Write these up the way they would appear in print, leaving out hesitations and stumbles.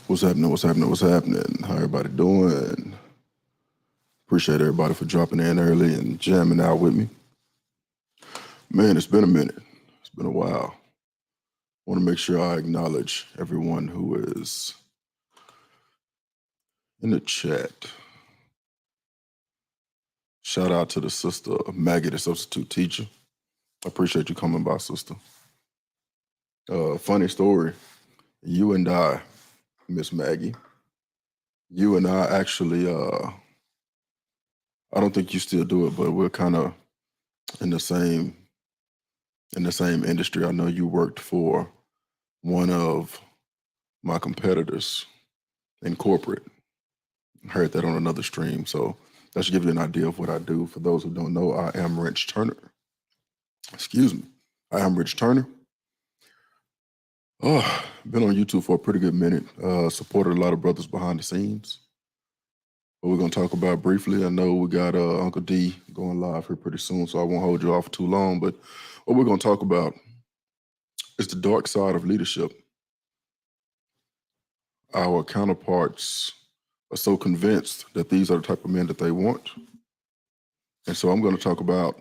What's happening? What's happening? What's happening? How everybody doing? Appreciate everybody for dropping in early and jamming out with me. Man, it's been a minute. It's been a while. Want to make sure I acknowledge everyone who is in the chat. Shout out to the sister Maggie, the substitute teacher. I appreciate you coming by, sister. Funny story. You and I, Miss Maggie, you and I actually, I don't think you still do it, but we're kind of in the same industry. I know you worked for one of my competitors in corporate. Heard that on another stream, so that should give you an idea of what I do. For those who don't know, I am Rich Turner. Excuse me. I am Rich Turner. Oh, been on YouTube for a pretty good minute. Supported a lot of brothers behind the scenes. What we're gonna talk about briefly. I know we got Uncle D going live here pretty soon, so I won't hold you off for too long. But what we're gonna talk about is the dark side of leadership. Our counterparts are so convinced that these are the type of men that they want. And so I'm going to talk about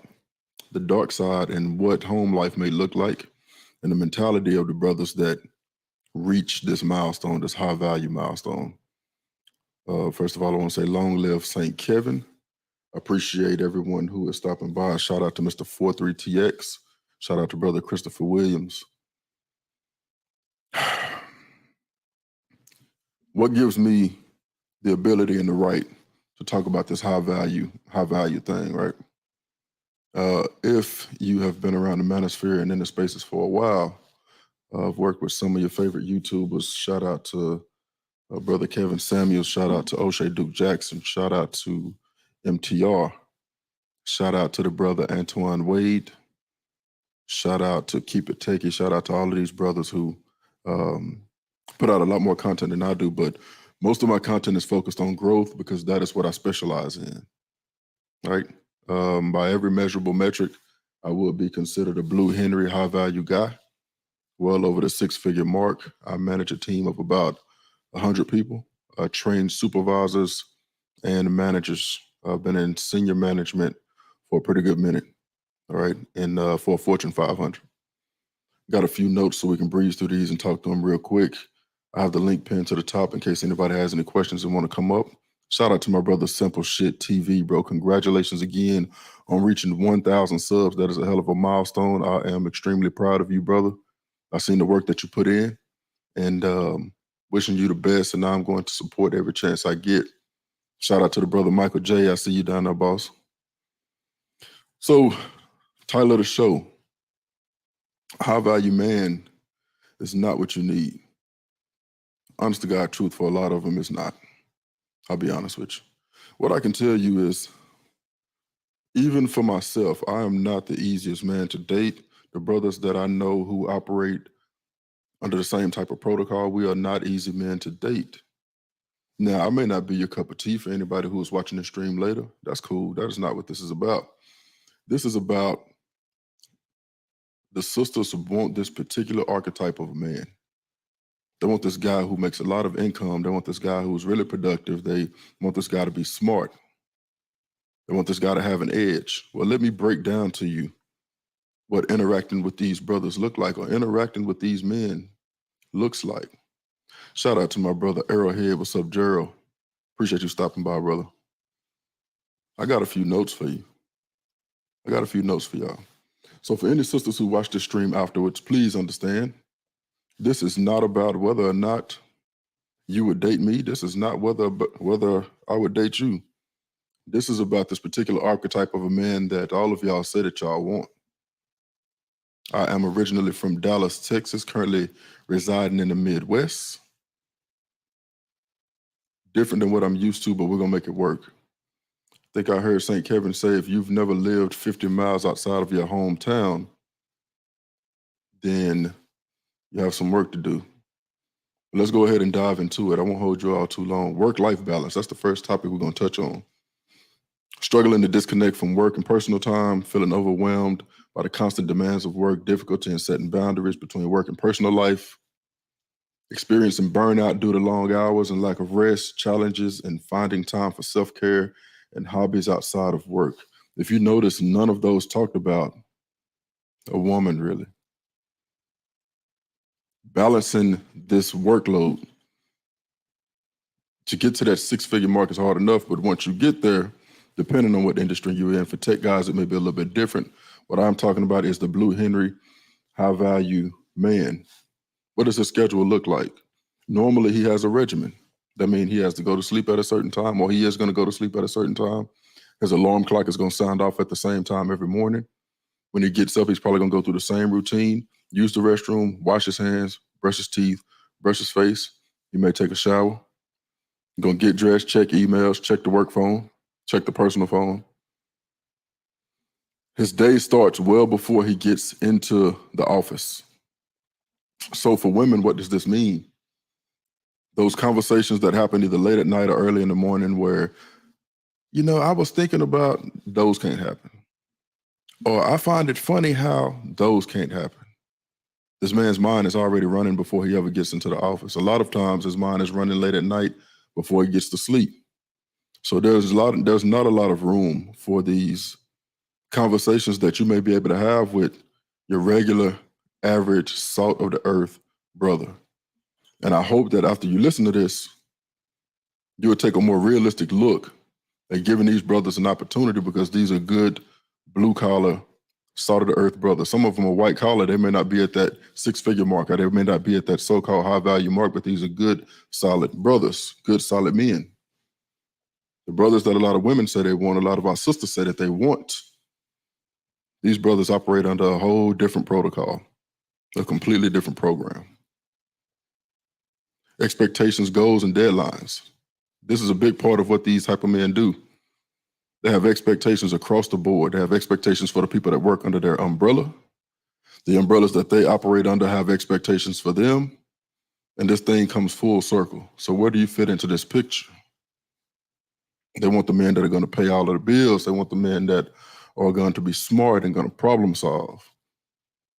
the dark side and what home life may look like and the mentality of the brothers that reach this milestone, this high value milestone. First of all, I want to say long live St. Kevin. Appreciate everyone who is stopping by. Shout out to Mr. 43TX. Shout out to Brother Christopher Williams. What gives me the ability and the right to talk about this high value thing, right? If you have been around the manosphere and in the spaces for a while, I've worked with some of your favorite YouTubers. Shout out to Brother Kevin Samuels. Shout out to O'Shea Duke Jackson. Shout out to MTR. Shout out to the brother Antoine Wade. Shout out to Keep It Techie. Shout out to all of these brothers who put out a lot more content than I do, but most of my content is focused on growth because that is what I specialize in, right? By every measurable metric, I would be considered a blue HNERY high value guy, well over the 6-figure mark. I manage a team of about 100 people, trained supervisors and managers. I've been in senior management for a pretty good minute, all right, and for a Fortune 500. Got a few notes so we can breeze through these and talk to them real quick. I have the link pinned to the top in case anybody has any questions and want to come up. Shout out to my brother Simple Shit TV, bro. Congratulations again on reaching 1,000 subs. That is a hell of a milestone. I am extremely proud of you, brother. I've seen the work that you put in and wishing you the best. And now I'm going to support every chance I get. Shout out to the brother Michael J. I see you down there, boss. So, title of the show, High Value Man is not what you need. Honest to God, truth for a lot of them is not. I'll be honest with you. What I can tell you is, even for myself, I am not the easiest man to date. The brothers that I know who operate under the same type of protocol, we are not easy men to date. Now, I may not be your cup of tea for anybody who is watching the stream later. That's cool. That is not what this is about. This is about the sisters who want this particular archetype of a man. They want this guy who makes a lot of income. They want this guy who's really productive. They want this guy to be smart. They want this guy to have an edge. Well, let me break down to you what interacting with these brothers look like, or interacting with these men looks like. Shout out to my brother Arrowhead. What's up, Gerald? Appreciate you stopping by, brother. I got a few notes for you. I got a few notes for y'all. So for any sisters who watch this stream afterwards, please understand, this is not about whether or not you would date me. This is not whether I would date you. This is about this particular archetype of a man that all of y'all say that y'all want. I am originally from Dallas, Texas, currently residing in the Midwest. Different than what I'm used to, but we're gonna make it work. I think I heard St. Kevin say, if you've never lived 50 miles outside of your hometown, then you have some work to do. Let's go ahead and dive into it. I won't hold you all too long. Work-life balance, that's the first topic we're gonna touch on. Struggling to disconnect from work and personal time, feeling overwhelmed by the constant demands of work, difficulty in setting boundaries between work and personal life, experiencing burnout due to long hours and lack of rest, challenges in finding time for self-care and hobbies outside of work. If you notice, none of those talked about a woman really. Balancing this workload to get to that six-figure mark is hard enough, but once you get there, depending on what industry you're in, for tech guys, it may be a little bit different. What I'm talking about is the Blue Henry high-value man. What does his schedule look like? Normally, he has a regimen. That means he has to go to sleep at a certain time, or he is going to go to sleep at a certain time. His alarm clock is going to sound off at the same time every morning. When he gets up, he's probably going to go through the same routine, use the restroom, wash his hands, brush his teeth, brush his face. He may take a shower. He's going to get dressed, check emails, check the work phone, check the personal phone. His day starts well before he gets into the office. So for women, what does this mean? Those conversations that happen either late at night or early in the morning where, I was thinking about, those can't happen. Or I find it funny how those can't happen. This man's mind is already running before he ever gets into the office. A lot of times his mind is running late at night before he gets to sleep. So there's not a lot of room for these conversations that you may be able to have with your regular, average, salt of the earth brother. And I hope that after you listen to this, you will take a more realistic look at giving these brothers an opportunity, because these are good blue collar, salt of the earth brothers. Some of them are white collar. They may not be at that six-figure mark, or they may not be at that so-called high value mark, but these are good, solid brothers, good, solid men. The brothers that a lot of women say they want, a lot of our sisters say that they want. These brothers operate under a whole different protocol, a completely different program. Expectations, goals, and deadlines. This is a big part of what these type of men do. They have expectations across the board. They have expectations for the people that work under their umbrella. The umbrellas that they operate under have expectations for them. And this thing comes full circle. So where do you fit into this picture? They want the men that are going to pay all of the bills. They want the men that are going to be smart and going to problem solve,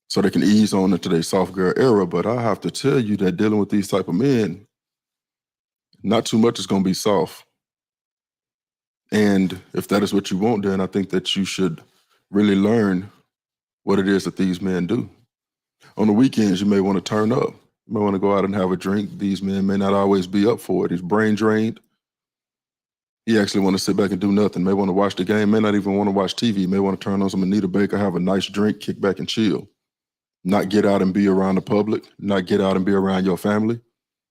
so they can ease on into their soft girl era. But I have to tell you that dealing with these type of men, not too much is going to be soft. And if that is what you want, then I think that you should really learn what it is that these men do. On the weekends, you may want to turn up. You may want to go out and have a drink. These men may not always be up for it. He's brain drained. He actually want to sit back and do nothing. May want to watch the game, may not even want to watch TV. May want to turn on some Anita Baker, have a nice drink, kick back and chill. Not get out and be around the public, not get out and be around your family.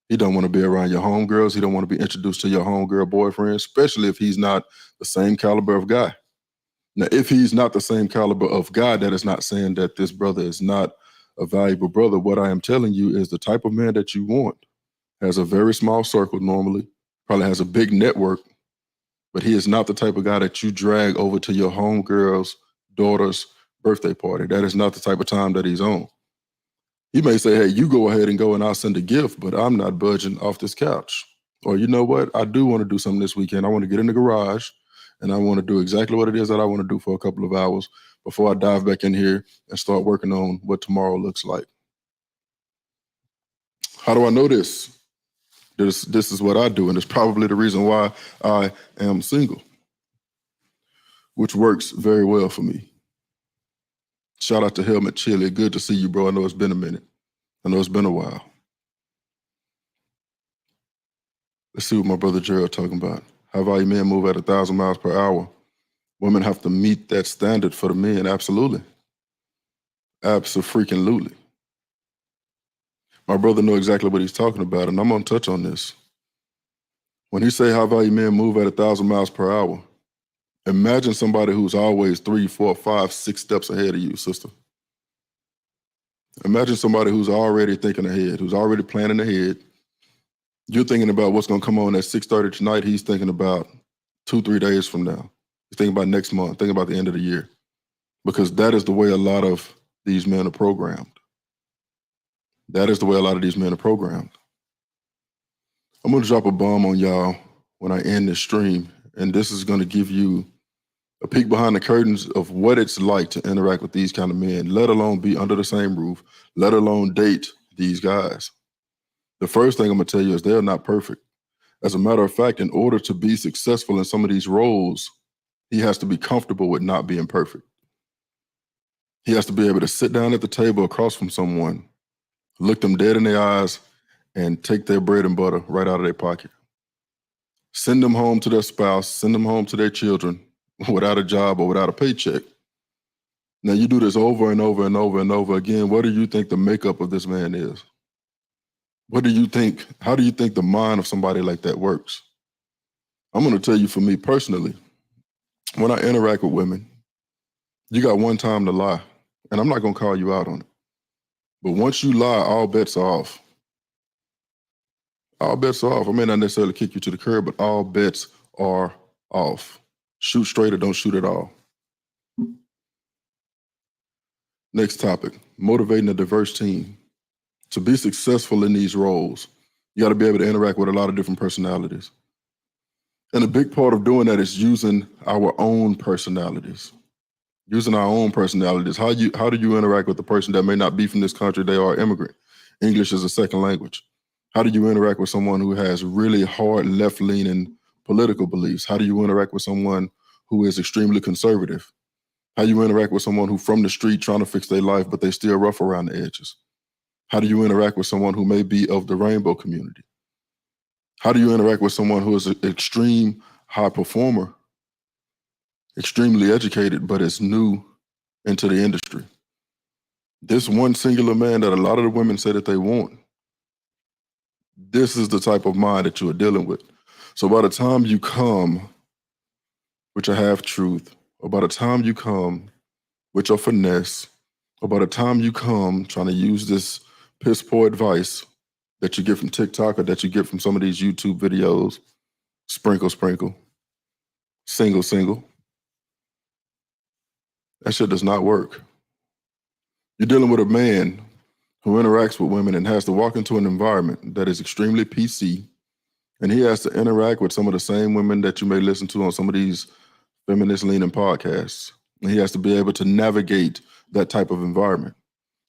He don't want to be around your homegirls. He don't want to be introduced to your homegirl boyfriend, especially if he's not the same caliber of guy. Now, if he's not the same caliber of guy, that is not saying that this brother is not a valuable brother. What I am telling you is the type of man that you want has a very small circle normally, probably has a big network, but he is not the type of guy that you drag over to your homegirl's daughter's birthday party. That is not the type of time that he's on. He may say, hey, you go ahead and go and I'll send a gift, but I'm not budging off this couch. Or you know what? I do want to do something this weekend. I want to get in the garage and I want to do exactly what it is that I want to do for a couple of hours before I dive back in here and start working on what tomorrow looks like. How do I know this? This is what I do, and it's probably the reason why I am single, which works very well for me. Shout out to Helmet Chili. Good to see you, bro. I know it's been a minute. I know it's been a while. Let's see what my brother Gerald talking about. High value men move at 1,000 miles per hour. Women have to meet that standard for the men. Absolutely. Abso-freaking-lutely. My brother knows exactly what he's talking about, and I'm going to touch on this. When he say high value men move at 1,000 miles per hour, imagine somebody who's always 3, 4, 5, 6 steps ahead of you, sister. Imagine somebody who's already thinking ahead, who's already planning ahead. You're thinking about what's going to come on at 6:30 tonight. He's thinking about 2, 3 days from now. He's thinking about next month, thinking about the end of the year. Because that is the way a lot of these men are programmed. That is the way a lot of these men are programmed. I'm going to drop a bomb on y'all when I end this stream, and this is going to give you a peek behind the curtains of what it's like to interact with these kind of men, let alone be under the same roof, let alone date these guys. The first thing I'm gonna tell you is they're not perfect. As a matter of fact, in order to be successful in some of these roles, he has to be comfortable with not being perfect. He has to be able to sit down at the table across from someone, look them dead in their eyes, and take their bread and butter right out of their pocket. Send them home to their spouse, send them home to their children without a job or without a paycheck. Now, you do this over and over and over and over again. What do you think the makeup of this man is? What do you think? How do you think the mind of somebody like that works? I'm going to tell you, for me personally, when I interact with women, you got one time to lie, and I'm not going to call you out on it. But once you lie, all bets are off. All bets are off. I may not necessarily kick you to the curb, but all bets are off. Shoot straight or don't shoot at all. Next topic, motivating a diverse team. To be successful in these roles, you got to be able to interact with a lot of different personalities. And a big part of doing that is using our own personalities. Using our own personalities. How do you interact with a person that may not be from this country? They are immigrant. English is a second language. How do you interact with someone who has really hard left-leaning political beliefs? How do you interact with someone who is extremely conservative? How do you interact with someone who from the street trying to fix their life, but they still rough around the edges? How do you interact with someone who may be of the rainbow community? How do you interact with someone who is an extreme high performer, extremely educated, but is new into the industry? This one singular man that a lot of the women say that they want, this is the type of mind that you are dealing with. So by the time you come with your half-truth, or by the time you come with your finesse, or by the time you come trying to use this piss poor advice that you get from TikTok or that you get from some of these YouTube videos, sprinkle, sprinkle, single, single, that shit does not work. You're dealing with a man who interacts with women and has to walk into an environment that is extremely PC, and he has to interact with some of the same women that you may listen to on some of these feminist-leaning podcasts. And he has to be able to navigate that type of environment.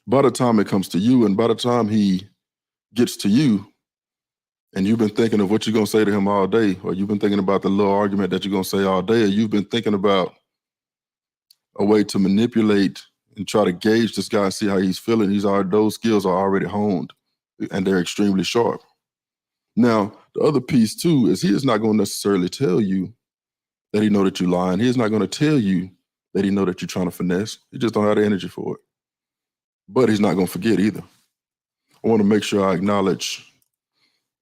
By the time it comes to you, and by the time he gets to you, and you've been thinking of what you're going to say to him all day, or you've been thinking about the little argument that you're going to say all day, or you've been thinking about a way to manipulate and try to gauge this guy and see how he's feeling, those skills are already honed, and they're extremely sharp. Now, the other piece too is he is not going to necessarily tell you that he know that you're lying. He is not going to tell you that he know that you're trying to finesse. He just don't have the energy for it. But he's not going to forget either. I want to make sure I acknowledge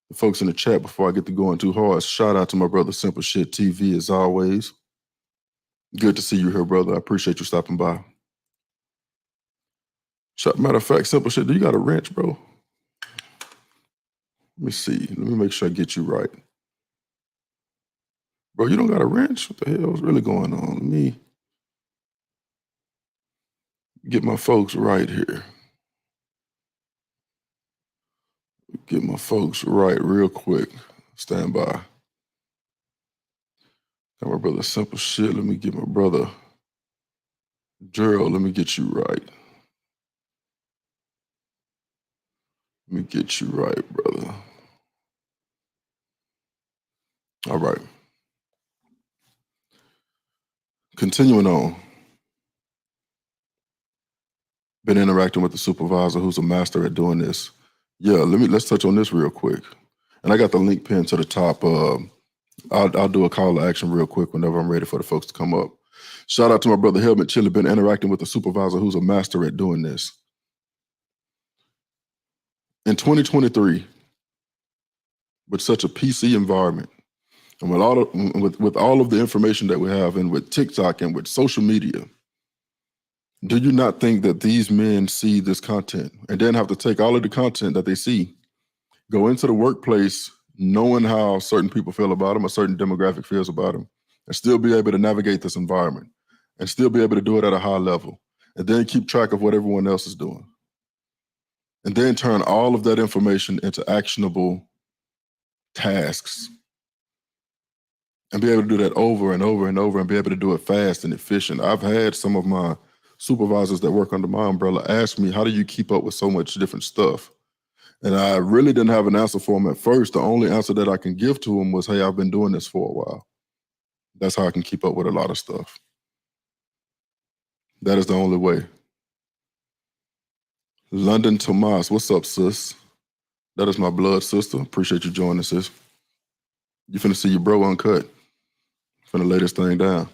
the folks in the chat before I get to going too hard. Shout out to my brother Simple Shit TV as always. Good to see you here, brother. I appreciate you stopping by. Matter of fact, Simple Shit, do you got a wrench, bro? Let me see. Let me make sure I get you right. Bro, you don't got a wrench? What the hell is really going on? Let me get my folks right here. Get my folks right real quick. Stand by. Got my brother Simple Shit. Let me get my brother Gerald. Let me get you right. Let me get you right, brother. All right. Continuing on. Been interacting with the supervisor who's a master at doing this. Yeah, let's touch on this real quick. And I got the link pinned to the top. I'll do a call to action real quick whenever I'm ready for the folks to come up. Shout out to my brother Helmet Chili, been interacting with the supervisor who's a master at doing this. In 2023, with such a PC environment, and with all of the information that we have, and with TikTok and with social media, do you not think that these men see this content and then have to take all of the content that they see, go into the workplace knowing how certain people feel about them, a certain demographic feels about them, and still be able to navigate this environment and still be able to do it at a high level, and then keep track of what everyone else is doing, and then turn all of that information into actionable tasks, and be able to do that over and over and over, and be able to do it fast and efficient. I've had some of my supervisors that work under my umbrella ask me, how do you keep up with so much different stuff? And I really didn't have an answer for him at first. The only answer that I can give to him was, hey, I've been doing this for a while. That's how I can keep up with a lot of stuff. That is the only way. London Tomas, what's up, sis? That is my blood sister. Appreciate you joining, sis. You finna see your bro uncut. Finna lay this thing down.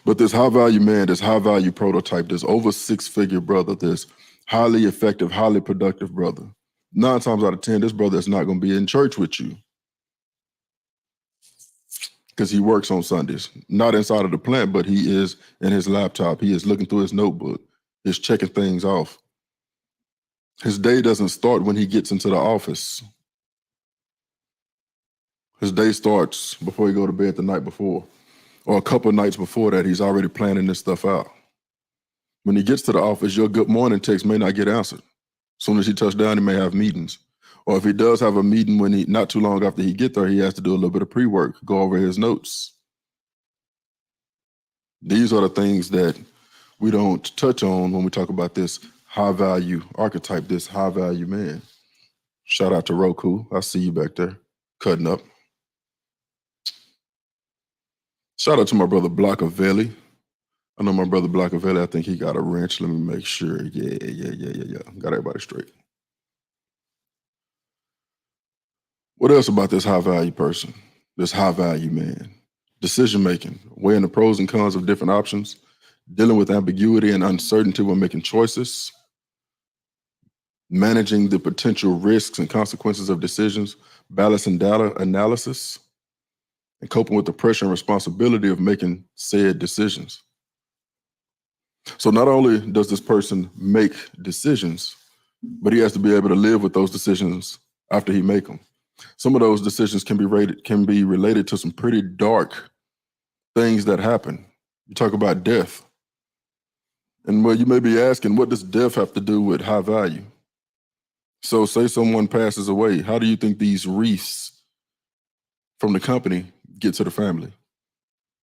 But this high value man, this high value prototype, this over 6-figure brother, this highly effective, highly productive brother, 9 times out of 10, this brother is not gonna be in church with you because he works on Sundays, not inside of the plant, but he is in his laptop. He is looking through his notebook. He's checking things off. His day doesn't start when he gets into the office. His day starts before he go to bed the night before, or a couple of nights before that. He's already planning this stuff out. When he gets to the office, your good morning text may not get answered. As soon as he touches down, he may have meetings. Or if he does have a meeting when not too long after he get there, he has to do a little bit of pre-work, go over his notes. These are the things that we don't touch on when we talk about this high value archetype, this high value man. Shout out to Roku. I see you back there cutting up. Shout out to my brother Blockavelli. I know my brother Blockavelli, I think he got a wrench. Let me make sure. Yeah. Got everybody straight. What else about this high value person, this high value man? Decision making, weighing the pros and cons of different options, dealing with ambiguity and uncertainty when making choices, managing the potential risks and consequences of decisions, balancing data analysis, and coping with the pressure and responsibility of making said decisions. So not only does this person make decisions, but he has to be able to live with those decisions after he make them. Some of those decisions can be related to some pretty dark things that happen. You talk about death. And well, you may be asking, what does death have to do with high value? So say someone passes away, how do you think these wreaths from the company get to the family?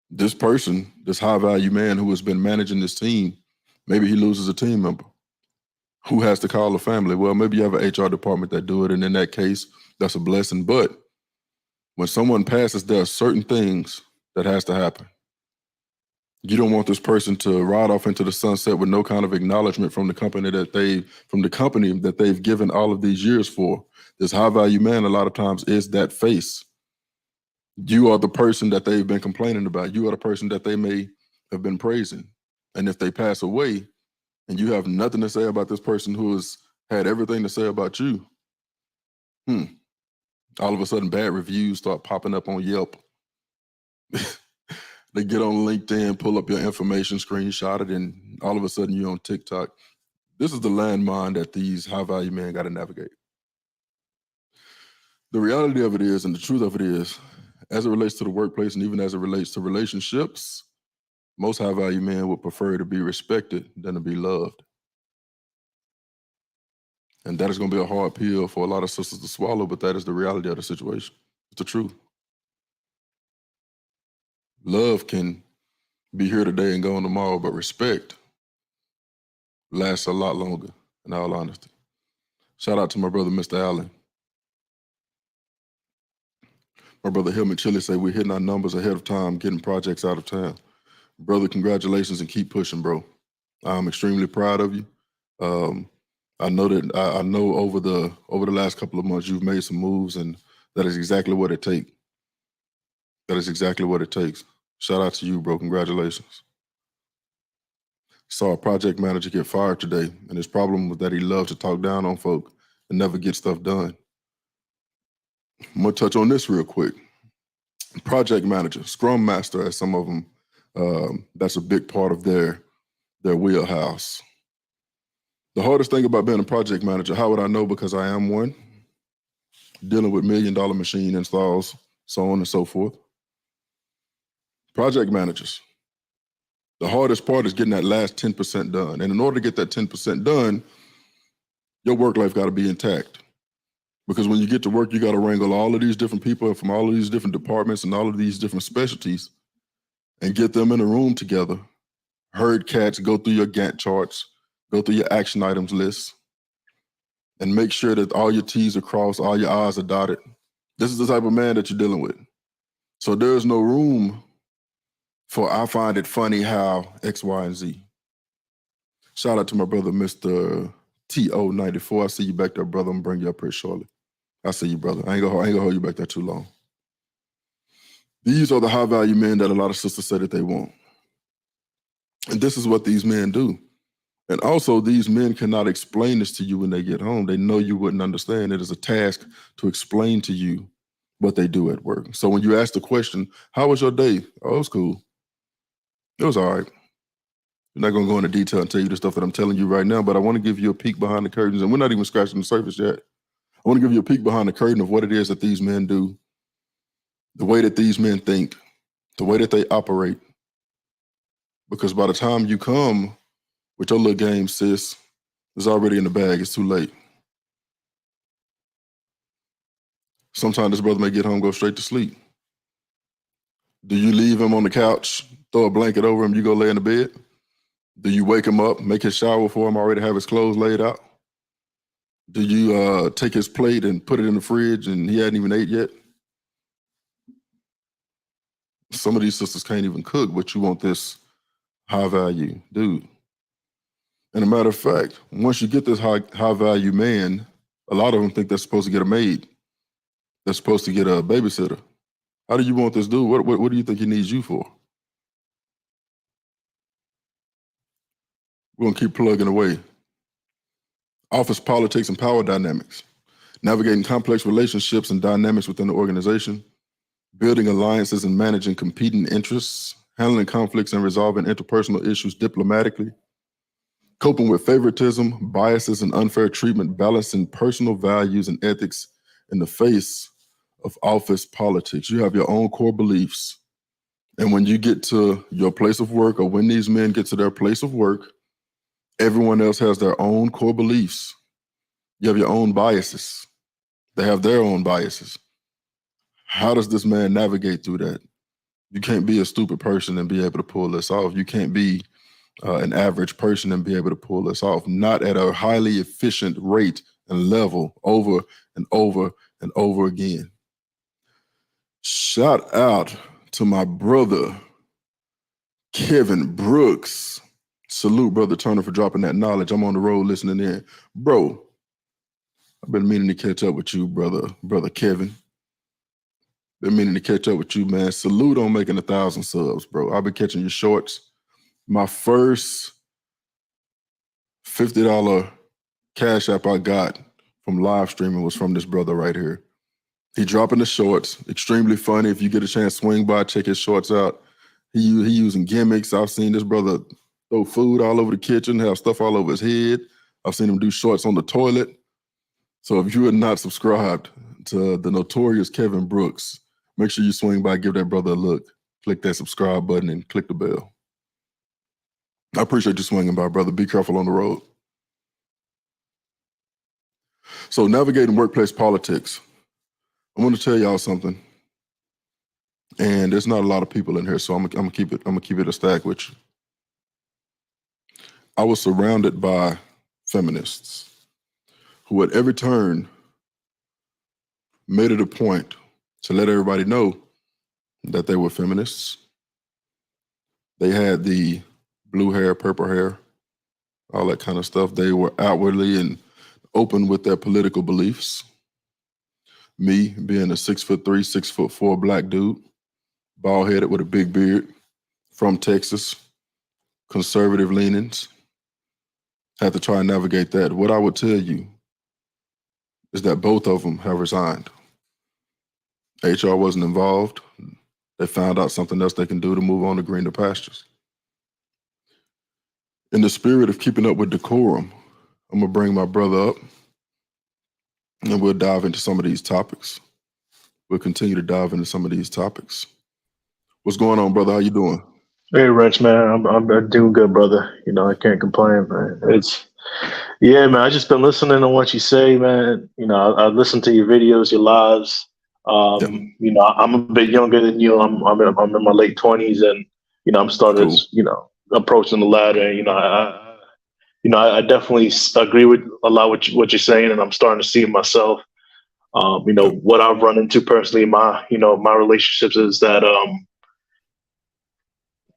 This person, this high value man who has been managing this team, maybe he loses a team member. Who has to call the family? Well, maybe you have an HR department that do it, and in that case, that's a blessing. But when someone passes, there are certain things that has to happen. You don't want this person to ride off into the sunset with no kind of acknowledgement from the company that they've given all of these years for. This high value man, a lot of times, is that face. You are the person that they've been complaining about. You are the person that they may have been praising. And if they pass away and you have nothing to say about this person who has had everything to say about you, all of a sudden bad reviews start popping up on Yelp. They get on LinkedIn, pull up your information, screenshot it, and all of a sudden you're on TikTok. This is the landmine that these high-value men got to navigate. The reality of it is, and the truth of it is, as it relates to the workplace and even as it relates to relationships, most high-value men would prefer to be respected than to be loved. And that is going to be a hard pill for a lot of sisters to swallow, but that is the reality of the situation. It's the truth. Love can be here today and gone tomorrow, but respect lasts a lot longer, in all honesty. Shout out to my brother, Mr. Allen. My brother Hillman Chili say we're hitting our numbers ahead of time, getting projects out of town. Brother, congratulations and keep pushing, bro. I'm extremely proud of you. I know over the last couple of months you've made some moves, and that is exactly what it takes. That is exactly what it takes. Shout out to you, bro. Congratulations. Saw a project manager get fired today, and his problem was that he loves to talk down on folk and never get stuff done. I'm gonna touch on this real quick. Project manager, scrum master, as some of them, that's a big part of their wheelhouse. The hardest thing about being a project manager, how would I know? Because I am one, dealing with $1 million machine installs, so on and so forth. Project managers, the hardest part is getting that last 10% done. And in order to get that 10% done, your work life got to be intact. Because when you get to work, you got to wrangle all of these different people from all of these different departments and all of these different specialties and get them in a room together, herd cats, go through your Gantt charts, go through your action items list, and make sure that all your T's are crossed, all your I's are dotted. This is the type of man that you're dealing with. So there's no room for I find it funny how X, Y, and Z. Shout out to my brother, Mr. TO94. I see you back there, brother. I'm gonna bring you up here shortly. I see you, brother. I ain't gonna hold you back there too long. These are the high value men that a lot of sisters say that they want. And this is what these men do. And also, these men cannot explain this to you when they get home. They know you wouldn't understand. It is a task to explain to you what they do at work. So when you ask the question, how was your day? Oh, it was cool. It was all right. I'm not going to go into detail and tell you the stuff that I'm telling you right now, but I want to give you a peek behind the curtains. And we're not even scratching the surface yet. I want to give you a peek behind the curtain of what it is that these men do, the way that these men think, the way that they operate. Because by the time you come with your little game, sis, it's already in the bag. It's too late. Sometimes this brother may get home, go straight to sleep. Do you leave him on the couch, throw a blanket over him, you go lay in the bed? Do you wake him up, make his shower for him, already have his clothes laid out? Do you take his plate and put it in the fridge and he hadn't even ate yet? Some of these sisters can't even cook, but you want this high value dude. And a matter of fact, once you get this high value man, a lot of them think they're supposed to get a maid. They're supposed to get a babysitter. How do you want this dude? What do you think he needs you for? We're going to keep plugging away. Office politics and power dynamics. Navigating complex relationships and dynamics within the organization. Building alliances and managing competing interests. Handling conflicts and resolving interpersonal issues diplomatically. Coping with favoritism, biases, and unfair treatment. Balancing personal values and ethics in the face of office politics. You have your own core beliefs. And when you get to your place of work, or when these men get to their place of work, everyone else has their own core beliefs. You have your own biases. They have their own biases. How does this man navigate through that? You can't be a stupid person and be able to pull this off. You can't be an average person and be able to pull this off. Not at a highly efficient rate and level over and over and over again. Shout out to my brother, Kevin Brooks. Salute, Brother Turner, for dropping that knowledge. I'm on the road listening in. Bro, I've been meaning to catch up with you, brother Kevin. Been meaning to catch up with you, man. Salute on making 1,000 subs, bro. I've been catching your shorts. My first $50 cash app I got from live streaming was from this brother right here. He dropping the shorts, extremely funny. If you get a chance, swing by, check his shorts out. He using gimmicks. I've seen this brother throw food all over the kitchen, have stuff all over his head. I've seen him do shorts on the toilet. So if you are not subscribed to the notorious Kevin Brooks, make sure you swing by, give that brother a look, click that subscribe button, and click the bell. I appreciate you swinging by, brother. Be careful on the road. So navigating workplace politics. I want to tell y'all something. And there's not a lot of people in here, so I'm gonna keep it a stack with you. I was surrounded by feminists who at every turn made it a point to let everybody know that they were feminists. They had the blue hair, purple hair, all that kind of stuff. They were outwardly and open with their political beliefs. Me being a 6'3", 6'4" black dude, bald-headed with a big beard, from Texas, conservative leanings, had to try and navigate that. What I would tell you is that both of them have resigned. HR wasn't involved. They found out something else they can do to move on to greener pastures. In the spirit of keeping up with decorum, I'm gonna bring my brother up and we'll dive into some of these topics. We'll continue to dive into some of these topics. What's going on, brother? How you doing? Hey, Rich, man, I'm doing good, brother. You know, I can't complain, man. Man, I just been listening to what you say, man. You know, I listen to your videos, your lives. Yeah. You know, I'm a bit younger than you. I'm in my late 20s, and you know, I'm started, Cool. you know, approaching the ladder. And, you know, I definitely agree with a lot what you're saying, and I'm starting to see it myself. Yep. What I've run into personally in my relationships is that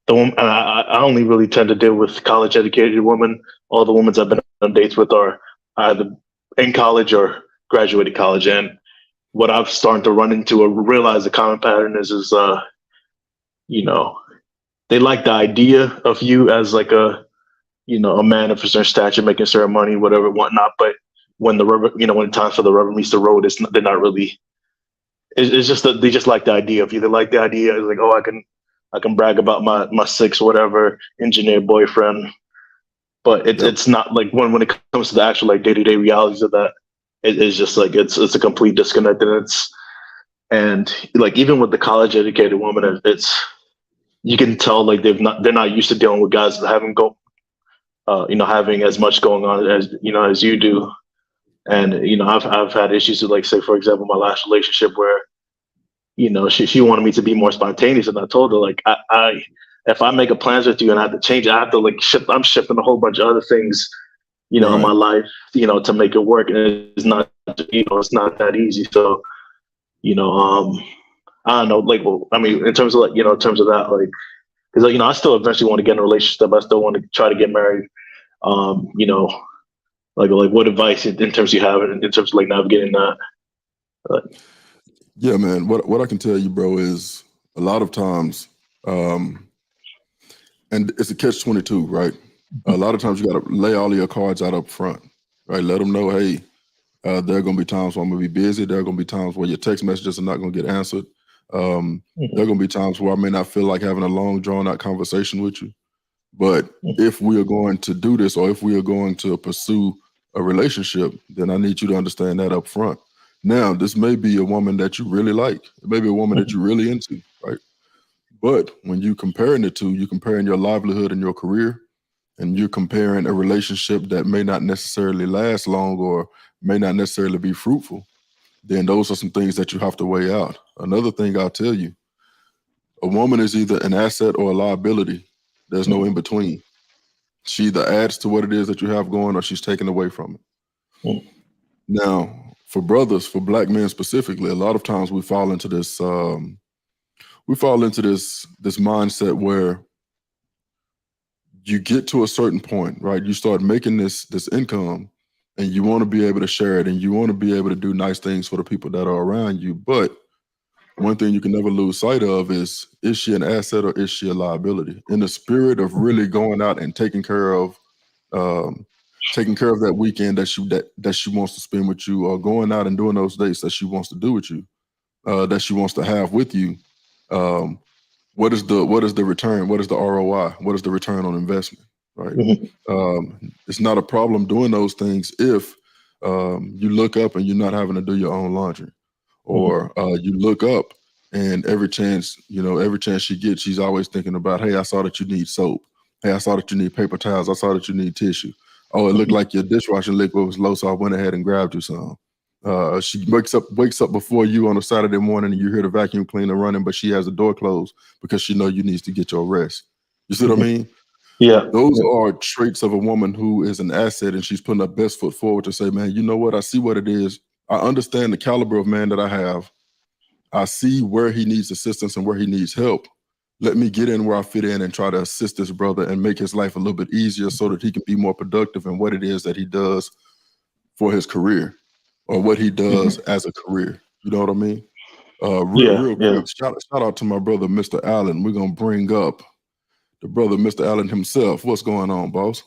the woman, I only really tend to deal with college educated women. All the women I've been on dates with are either in college or graduated college. And what I've started to run into or realize the common pattern is you know, they like the idea of you as like a man of a certain stature, making certain money, whatever, whatnot. But when the rubber, when it's time for the rubber meets the road, they're not really. It's just that they just like the idea of you. They like the idea. It's like, oh, I can brag about my six whatever engineer boyfriend, but Yep. it's not like when it comes to the actual like day-to-day realities of that, it's just like it's a complete disconnect, and like even with the college educated woman, it's you can tell like they're not used to dealing with guys that haven't having as much going on as you do. And I've had issues with, like, say for example, my last relationship where she wanted me to be more spontaneous, and I told her like I if I make a plans with you and I have to change it, I have to like shift. I'm shifting a whole bunch of other things in Right. my life to make it work, and it's not that easy. So you know um I don't know, like, well, I mean, in terms of in terms of that, like, because I still eventually want to get in a relationship. I still want to try to get married. um you know like what advice in terms you have in terms of like navigating that? Uh, Yeah, man. What I can tell you, bro, is a lot of times, um, and it's a catch-22, right? A lot of times you got to lay all of your cards out up front, right? Let them know, hey, there are going to be times where I'm going to be busy. There are going to be times where your text messages are not going to get answered. There are going to be times where I may not feel like having a long, drawn-out conversation with you. But if we are going to do this, or if we are going to pursue a relationship, then I need you to understand that up front. Now, this may be a woman that you really like. It may be a woman that you're really into, right? But when you comparing the two, you're comparing your livelihood and your career, and you're comparing a relationship that may not necessarily last long or may not necessarily be fruitful, then those are some things that you have to weigh out. Another thing I'll tell you, a woman is either an asset or a liability. There's no in between. She either adds to what it is that you have going, or she's taken away from it. Now, for brothers, for black men specifically, a lot of times we fall into this this mindset where you get to a certain point, right? You start making this income, and you want to be able to share it, and you want to be able to do nice things for the people that are around you. But one thing you can never lose sight of is she an asset or is she a liability? In the spirit of really going out and um, taking care of that weekend that she wants to spend with you, or going out and doing those dates that she wants to do with you, that she wants to have with you. Um, what is the return? What is the ROI? What is the return on investment? Right. It's not a problem doing those things if you look up and you're not having to do your own laundry, or you look up and every chance she gets, she's always thinking about, hey, I saw that you need soap. Hey, I saw that you need paper towels. I saw that you need tissue. Oh, it looked like your dishwashing liquid was low, so I went ahead and grabbed you some. She wakes up before you on a Saturday morning, and you hear the vacuum cleaner running, but she has the door closed because she know you needs to get your rest. You see what I mean? yeah. Those are traits of a woman who is an asset, and she's putting her best foot forward to say, man, you know what? I see what it is. I understand the caliber of man that I have. I see where he needs assistance and where he needs help. Let me get in where I fit in and try to assist this brother and make his life a little bit easier so that he can be more productive in what it is that he does for his career, or what he does as a career. You know what I mean? Yeah. Real Yeah. quick, shout out to my brother, Mr. Allen. We're going to bring up the brother, Mr. Allen himself. What's going on, boss?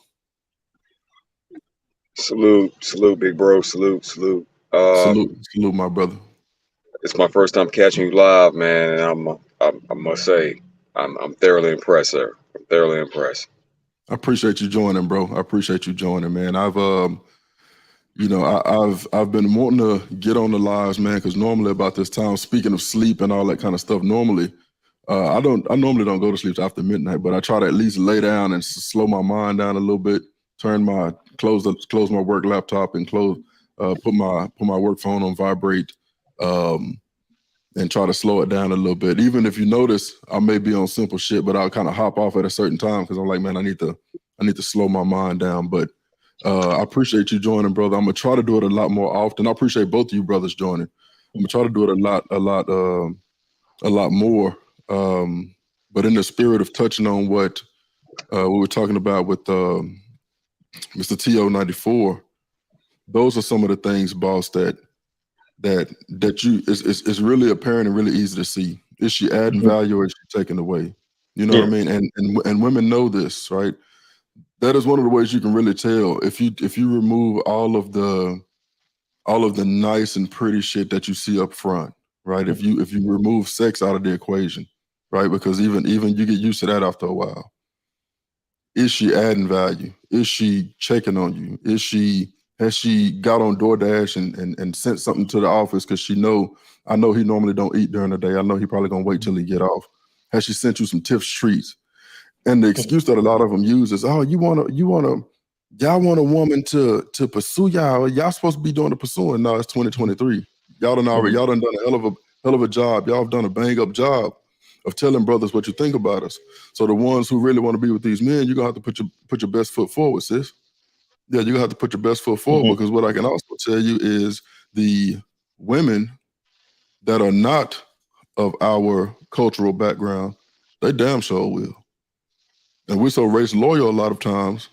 Salute, salute, big bro. Salute, salute. Salute, my brother. It's my first time catching you live, man, and I must say, I'm thoroughly impressed, sir. I'm thoroughly impressed. I appreciate you joining, bro. I appreciate you joining, man. I've been wanting to get on the lives, man, because normally about this time, speaking of sleep and all that kind of stuff, normally I normally don't go to sleep after midnight, but I try to at least lay down and slow my mind down a little bit, close my work laptop, and put my work phone on vibrate, and try to slow it down a little bit. Even if you notice, I may be on simple shit, but I'll kind of hop off at a certain time because I'm like, man, I need to slow my mind down. But I appreciate you joining, brother. I'm gonna try to do it a lot more often. I appreciate both of you brothers joining. I'm gonna try to do it a lot more. But in the spirit of touching on what we were talking about with Mr. TO94, those are some of the things, boss, that you is really apparent and really easy to see. Is she adding value or is she taking away? You know what I mean? And women know this, right? That is one of the ways you can really tell if you remove all of the nice and pretty shit that you see up front, right? If you remove sex out of the equation, right? Because even you get used to that after a while. Is she adding value? Is she checking on you? Has she got on DoorDash and sent something to the office because I know he normally don't eat during the day. I know he probably gonna wait till he get off. Has she sent you some Tiff's treats? And the excuse that a lot of them use is, oh, y'all want a woman to pursue y'all. Y'all supposed to be doing the pursuing. No, it's 2023. Y'all done done a hell of a job. Y'all have done a bang up job of telling brothers what you think about us. So the ones who really want to be with these men, you're gonna have to put your best foot forward, sis. Yeah, you're gonna have to put your best foot forward because what I can also tell you is the women that are not of our cultural background, they damn sure will. And we're so race loyal a lot of times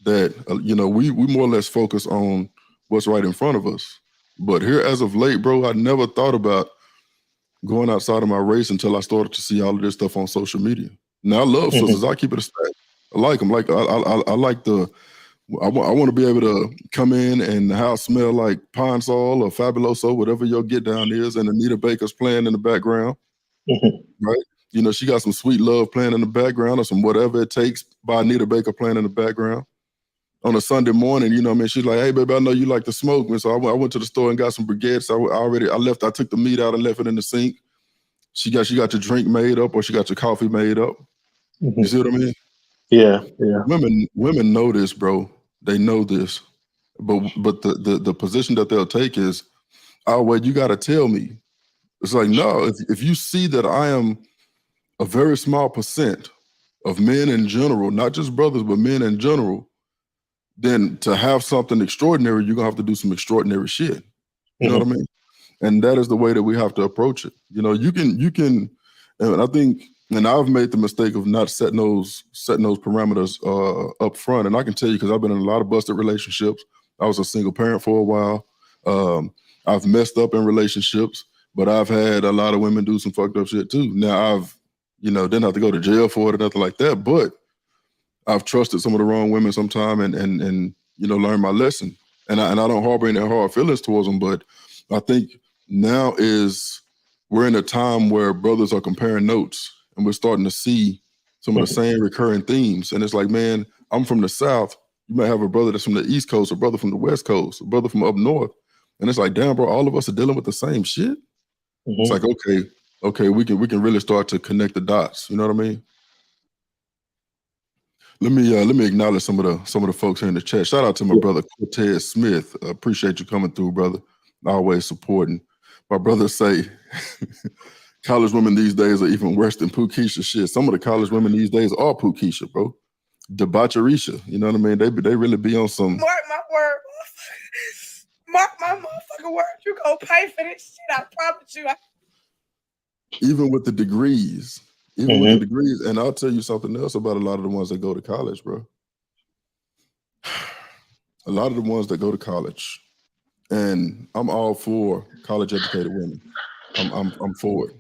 that we more or less focus on what's right in front of us. But here, as of late, bro, I never thought about going outside of my race until I started to see all of this stuff on social media. Now I love sisters. I keep it a stack. I like them. Like I like I want to be able to come in and the house smell like Pine Sol or Fabuloso, whatever your get down is, and Anita Baker's playing in the background, right? She got some Sweet Love playing in the background or some Whatever It Takes by Anita Baker playing in the background. On a Sunday morning, she's like, hey, baby, I know you like to smoke. And so I went to the store and got some briquettes. I took the meat out and left it in the sink. She got your drink made up or she got your coffee made up. You see what I mean? Yeah. Women know this, bro. They know this. But the position that they'll take is, oh, well, you got to tell me. It's like, no, if you see that I am a very small percent of men in general, not just brothers, but men in general, then to have something extraordinary, you're gonna have to do some extraordinary shit. You know what I mean? And that is the way that we have to approach it. You can, and I think, and I've made the mistake of not setting those parameters up front. And I can tell you, because I've been in a lot of busted relationships. I was a single parent for a while. I've messed up in relationships, but I've had a lot of women do some fucked up shit too. Now I've, didn't have to go to jail for it or nothing like that, but I've trusted some of the wrong women sometime and learned my lesson. And I don't harbor any hard feelings towards them, but I think now we're in a time where brothers are comparing notes and we're starting to see some of the same recurring themes. And it's like, man, I'm from the South. You might have a brother that's from the East Coast, a brother from the West Coast, a brother from up North. And it's like, damn, bro, all of us are dealing with the same shit. It's like, okay, we can really start to connect the dots. You know what I mean? Let me acknowledge some of the folks here in the chat. Shout out to my brother Cortez Smith. Appreciate you coming through, brother. Always supporting. My brother say college women these days are even worse than Pookeisha. Shit, some of the college women these days are Pookeisha, bro. Debaucherisha. You know what I mean? They really be on some. Mark my word. Mark my motherfucking word. You gonna pay for this shit. I promise you. Even with the degrees. Even with the degrees. And I'll tell you something else about a lot of the ones that go to college, bro. A lot of the ones that go to college, and I'm all for college educated women. I'm for it.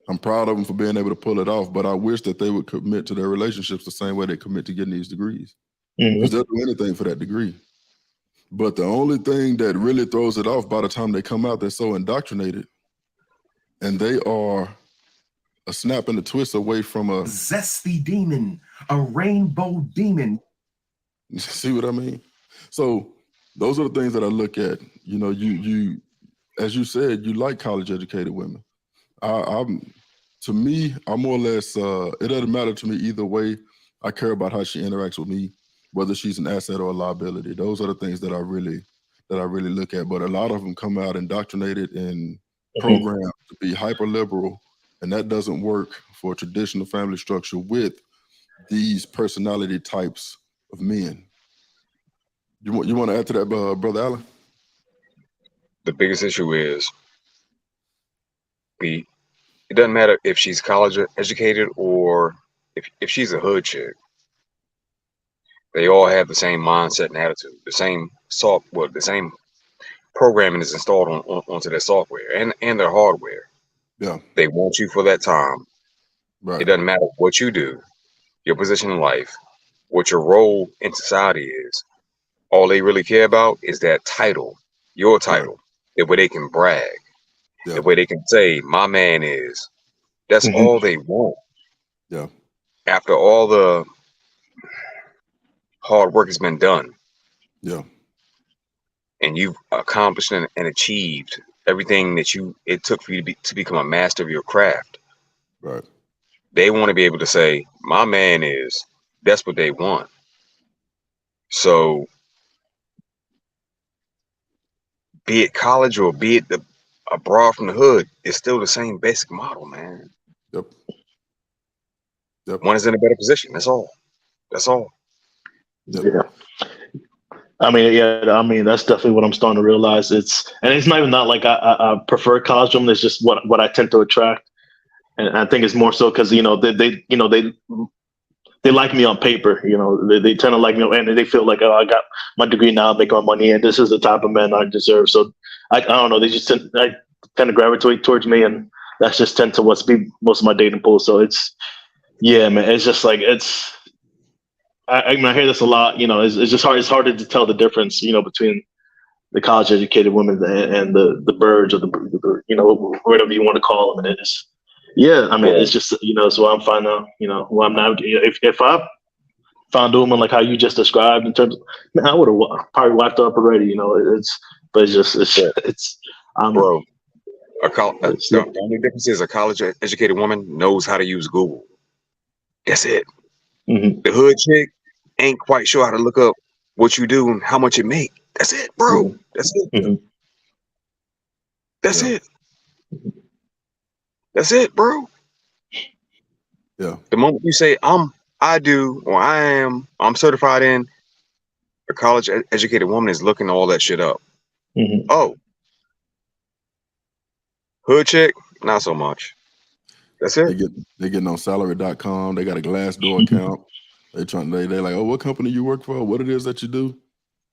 I'm proud of them for being able to pull it off, but I wish that they would commit to their relationships the same way they commit to getting these degrees. Because they'll do anything for that degree. But the only thing that really throws it off by the time they come out, they're so indoctrinated. And they are a snap and a twist away from a zesty demon, a rainbow demon. See what I mean? So those are the things that I look at. You as you said, you like college educated women. To me, I'm more or less, it doesn't matter to me either way. I care about how she interacts with me, whether she's an asset or a liability. Those are the things that I really look at. But a lot of them come out indoctrinated and programmed to be hyper liberal, and that doesn't work for a traditional family structure with these personality types of men. You want to add to that, Brother Allen? The biggest issue is it doesn't matter if she's college educated or if she's a hood chick. They all have the same mindset and attitude. The same the same programming is installed onto their software and their hardware. Yeah. They want you for that time. Right. It doesn't matter what you do, your position in life, what your role in society is. All they really care about is that title, your title, the way they can brag, the way they can say, my man is. That's all they want. Yeah. After all the hard work has been done. Yeah. And you've accomplished and achieved everything that it took for you to become a master of your craft. Right. They want to be able to say, my man is. That's what they want. So be it college or be it abroad from the hood, it's still the same basic model, man. Yep. Yep. One is in a better position. That's all. That's all. Yep. Yeah. I mean, that's definitely what I'm starting to realize. It's not even like I prefer college women. It's just what I tend to attract, and I think it's more so because they like me on paper. They tend to like me, and they feel like, oh, I got my degree now, I make my money, and this is the type of man I deserve. So I don't know. They just tend to gravitate towards me, and that's just tend to what's be most of my dating pool. So it's man. It's just like it's. I hear this a lot. It's just hard. It's harder to tell the difference, between the college educated women and the birds or the whatever you want to call them. And it's it's just so I'm finding out who I'm not. If I found a woman like how you just described in terms of, man, I would have probably wiped up already. Bro. The only difference is a college educated woman knows how to use Google. That's it. Mm-hmm. The hood chick ain't quite sure how to look up what you do and how much it make. That's it, bro. Mm-hmm. That's it. Mm-hmm. That's it. That's it, bro. Yeah. The moment you say I'm certified in, a college educated woman is looking all that shit up. Mm-hmm. Oh, hood chick, not so much. That's it. They getting on salary.com. They got a Glassdoor account. They like, oh, what company you work for? What it is that you do?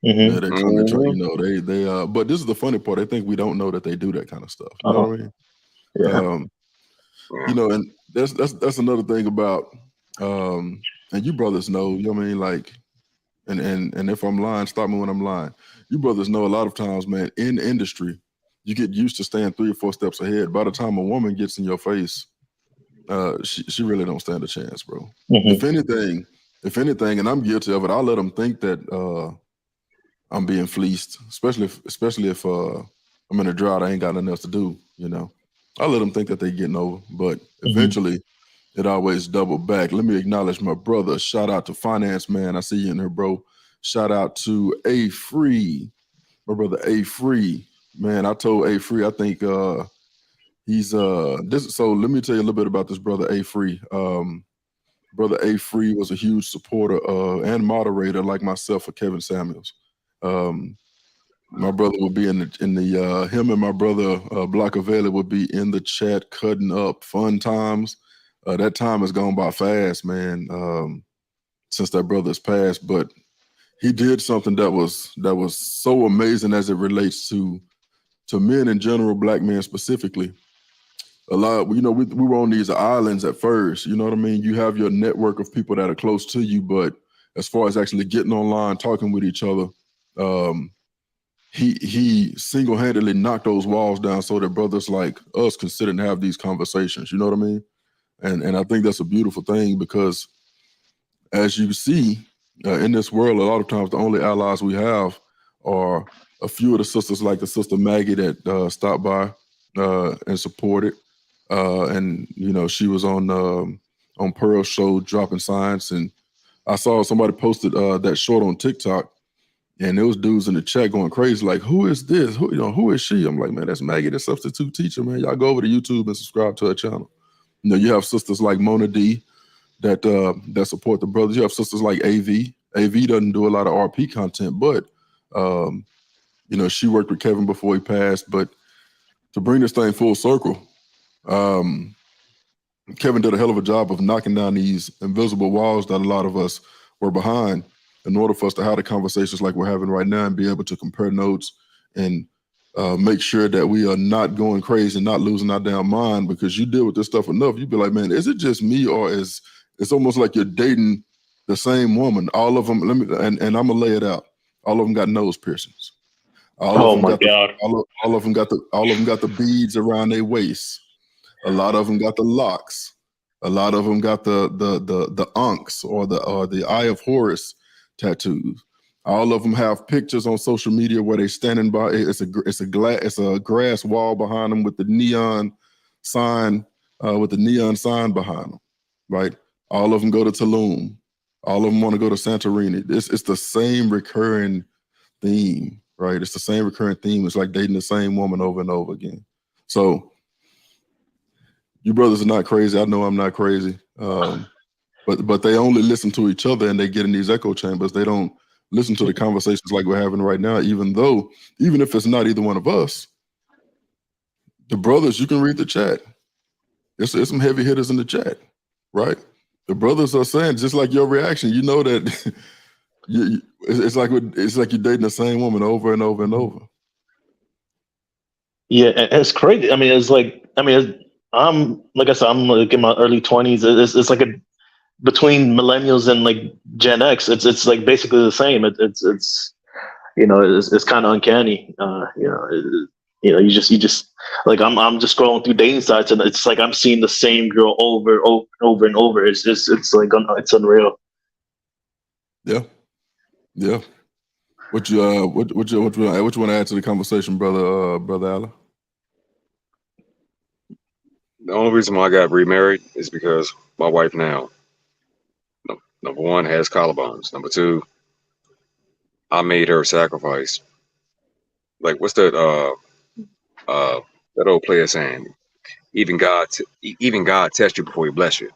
Mm-hmm. Yeah, they're trying to they but this is the funny part. They think we don't know that they do that kind of stuff. You know what I mean? Yeah. And that's another thing about and you brothers know, you know what I mean? Like, and if I'm lying, stop me when I'm lying. You brothers know a lot of times, man, in industry, you get used to staying 3 or 4 steps ahead. By the time a woman gets in your face, she really don't stand a chance, bro. Mm-hmm. If anything, and I'm guilty of it, I let them think that I'm being fleeced, especially if I'm in a drought, I ain't got nothing else to do, I let them think that they getting over, but eventually it always double back. Let me acknowledge my brother. Shout out to Finance Man. I see you in here, bro. Shout out to A Free, my brother A Free. Man, I told A Free, I think he's this. So let me tell you a little bit about this brother A Free. Brother A Free was a huge supporter and moderator like myself for Kevin Samuels. My brother would be in the him and my brother Blockaveli would be in the chat cutting up fun times. That time has gone by fast, man, since that brother's passed. But he did something that was so amazing as it relates to men in general, black men specifically. A lot, we were on these islands at first, you know what I mean? You have your network of people that are close to you, but as far as actually getting online, talking with each other, he single-handedly knocked those walls down so that brothers like us can sit and have these conversations, you know what I mean? And I think that's a beautiful thing because as you see in this world, a lot of times the only allies we have are a few of the sisters like the sister Maggie that stopped by and supported. And she was on Pearl's show dropping science, and I saw somebody posted that short on TikTok, and there was dudes in the chat going crazy like, who is this? Who is she? I'm like, man, that's Maggie, the substitute teacher, man. Y'all go over to YouTube and subscribe to her channel. You have sisters like Mona D that support the brothers. You have sisters like AV. AV doesn't do a lot of RP content, but You know, she worked with Kevin before he passed, but to bring this thing full circle, Kevin did a hell of a job of knocking down these invisible walls that a lot of us were behind in order for us to have the conversations like we're having right now and be able to compare notes and make sure that we are not going crazy and not losing our damn mind, because you deal with this stuff enough. You'd be like, man, is it just me, or is it's almost like you're dating the same woman? All of them, and I'm gonna lay it out. All of them got nose piercings. All Oh of them my got God. all of them got the beads around their waist. A lot of them got the locks. A lot of them got the unks or the Eye of Horus tattoos. All of them have pictures on social media where they're standing by. It's a grass wall behind them with the neon sign behind them. Right. All of them go to Tulum. All of them want to go to Santorini. It's the same recurring theme, right? It's the same recurring theme. It's like dating the same woman over and over again. So you brothers are not crazy. I know I'm not crazy. But they only listen to each other and they get in these echo chambers. They don't listen to the conversations like we're having right now, even if it's not either one of us. The brothers, you can read the chat. It's some heavy hitters in the chat, right? The brothers are saying, just like your reaction, you know that it's like you're dating the same woman over and over and over. Yeah, it's crazy. I mean, I'm like I said, I'm like in my early 20s. It's like between millennials and like Gen X. It's like basically the same. It's it's kind of uncanny. You just like I'm just scrolling through dating sites and it's like I'm seeing the same girl over and over. It's like it's unreal. Yeah. What you want to add to the conversation, brother Alla? The only reason why I got remarried is because my wife now, number one, has collarbones. Number two, I made her sacrifice. Like, what's that that old player saying? Even God tests you before he bless you.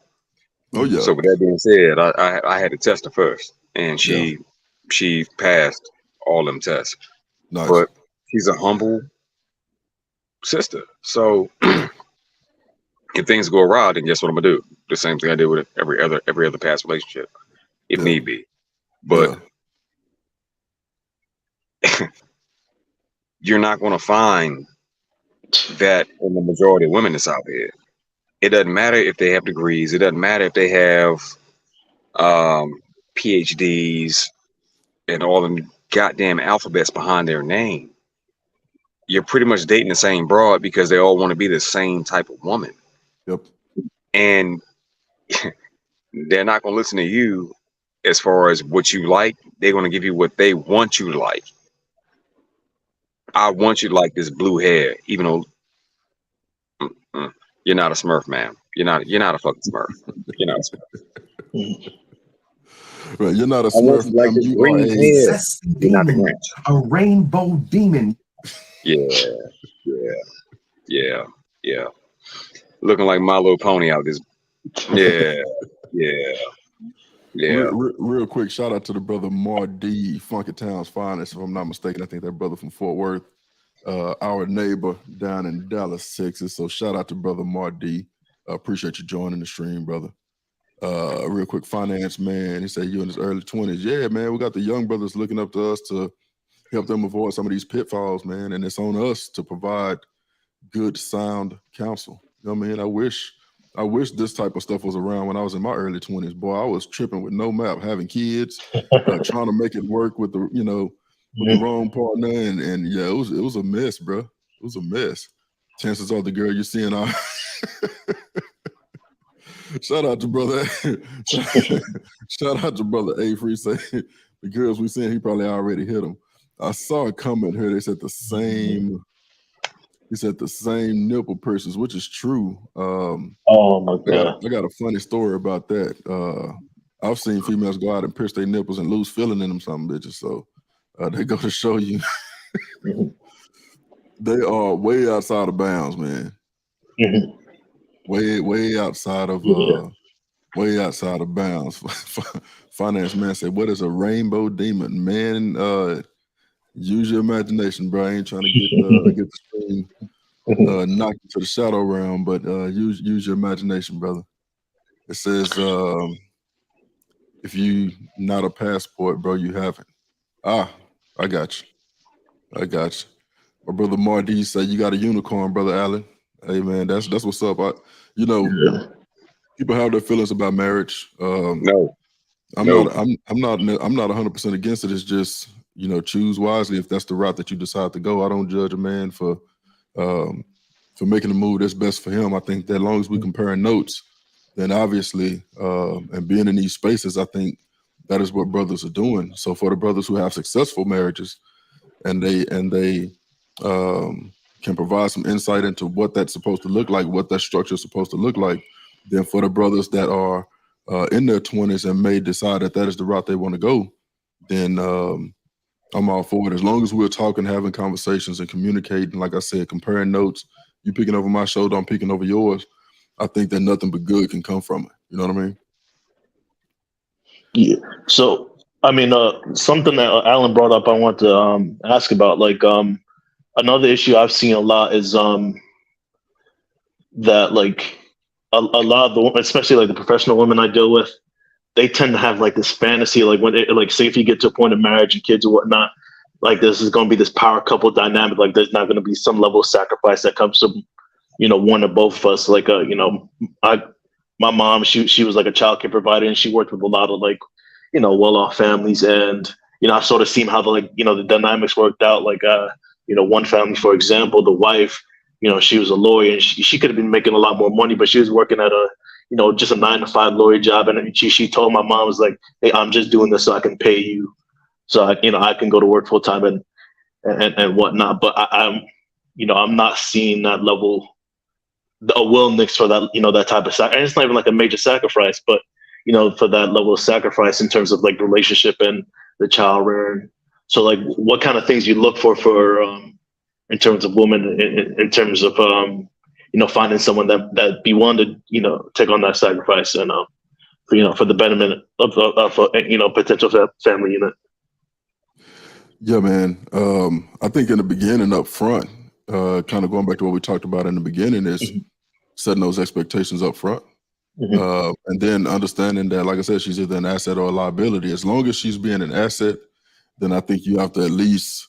Oh yeah. So with that being said, I had to test her first, and she passed all them tests. Nice. But she's a humble sister. So if things go awry, then guess what I'm gonna do? The same thing I did with every other past relationship, if need be. But you're not gonna find that in the majority of women that's out there. It doesn't matter if they have degrees. It doesn't matter if they have PhDs and all the goddamn alphabets behind their name. You're pretty much dating the same broad because they all want to be the same type of woman. Yep. And they're not going to listen to you as far as what you like. They're going to give you what they want you to like. I want you to like this blue hair, even though you're not a Smurf, man. You're not a fucking Smurf. You're not a Smurf. Right, you're not a Smurf. Like this green hair. You're not the Grinch. A rainbow demon. Yeah. Looking like My Little Pony out this. Yeah. Real quick, shout out to the brother Mar D, Funky Town's finest, if I'm not mistaken. I think that brother from Fort Worth, our neighbor down in Dallas, Texas. So shout out to brother Mar D. Appreciate you joining the stream, brother. Real quick, finance man. He said you in his early 20s. Yeah, man, we got the young brothers looking up to us to help them avoid some of these pitfalls, man. And it's on us to provide good, sound counsel. You know what I mean? I wish this type of stuff was around when I was in my early 20s. Boy, I was tripping with no map, having kids, trying to make it work with the wrong partner, and yeah, it was a mess, bro. It was a mess. Chances are the girl you're seeing are. Shout out to brother. Shout out to brother A. Free. Say the girls we seeing, he probably already hit them. I saw a comment here. They said the same. He said the same nipple piercings, which is true. Oh my God! I got a funny story about that. I've seen females go out and pierce their nipples and lose feeling in them, some bitches. So they go to show you, they are way outside of bounds, man. Way outside of bounds. Finance man said, "What is a rainbow demon, man?" Use your imagination, bro. I ain't trying to get the screen knocked into the shadow realm, but use your imagination, brother. It says, if you not a passport, bro, you haven't. Ah, I got you. I got you. My brother Mardy said you got a unicorn, brother Allen. Hey man, that's what's up. People have their feelings about marriage. No, I'm no. not 100% against it. It's just, choose wisely if that's the route that you decide to go. I don't judge a man for making the move that's best for him. I think that as long as we comparing notes, then obviously, and being in these spaces, I think that is what brothers are doing. So for the brothers who have successful marriages and they can provide some insight into what that's supposed to look like, what that structure is supposed to look like, then for the brothers that are in their 20s and may decide that is the route they want to go, then I'm all for it. As long as we're talking, having conversations and communicating, like I said, comparing notes, you picking over my shoulder, I'm picking over yours, I think that nothing but good can come from it. You know what I mean? Yeah. So, I mean, something that Alan brought up, I want to ask about. Like, another issue I've seen a lot is that like a lot of the, especially like the professional women I deal with, they tend to have like this fantasy, like when it, like say if you get to a point of marriage and kids or whatnot, like this is going to be this power couple dynamic. Like there's not going to be some level of sacrifice that comes from one or both of us. Like I my mom, she was like a child care provider and she worked with a lot of like well-off families, and I've sort of seen how the the dynamics worked out. Like one family, for example, the wife, she was a lawyer and she could have been making a lot more money, but she was working at a just a 9 to 5 lawyer job. And she told my mom, was like, hey, I'm just doing this so I can pay you, so I can go to work full time and whatnot. But I'm not seeing that level, a willingness for that, that type of and it's not even like a major sacrifice, but for that level of sacrifice in terms of like relationship and the child rearing. So like, what kind of things you look for in terms of women, in terms of finding someone that be willing to take on that sacrifice and for the betterment of potential family unit. Yeah, man. I think in the beginning, up front, kind of going back to what we talked about in the beginning, is setting those expectations up front. And then understanding that, like I said, she's either an asset or a liability. As long as she's being an asset, then I think you have to at least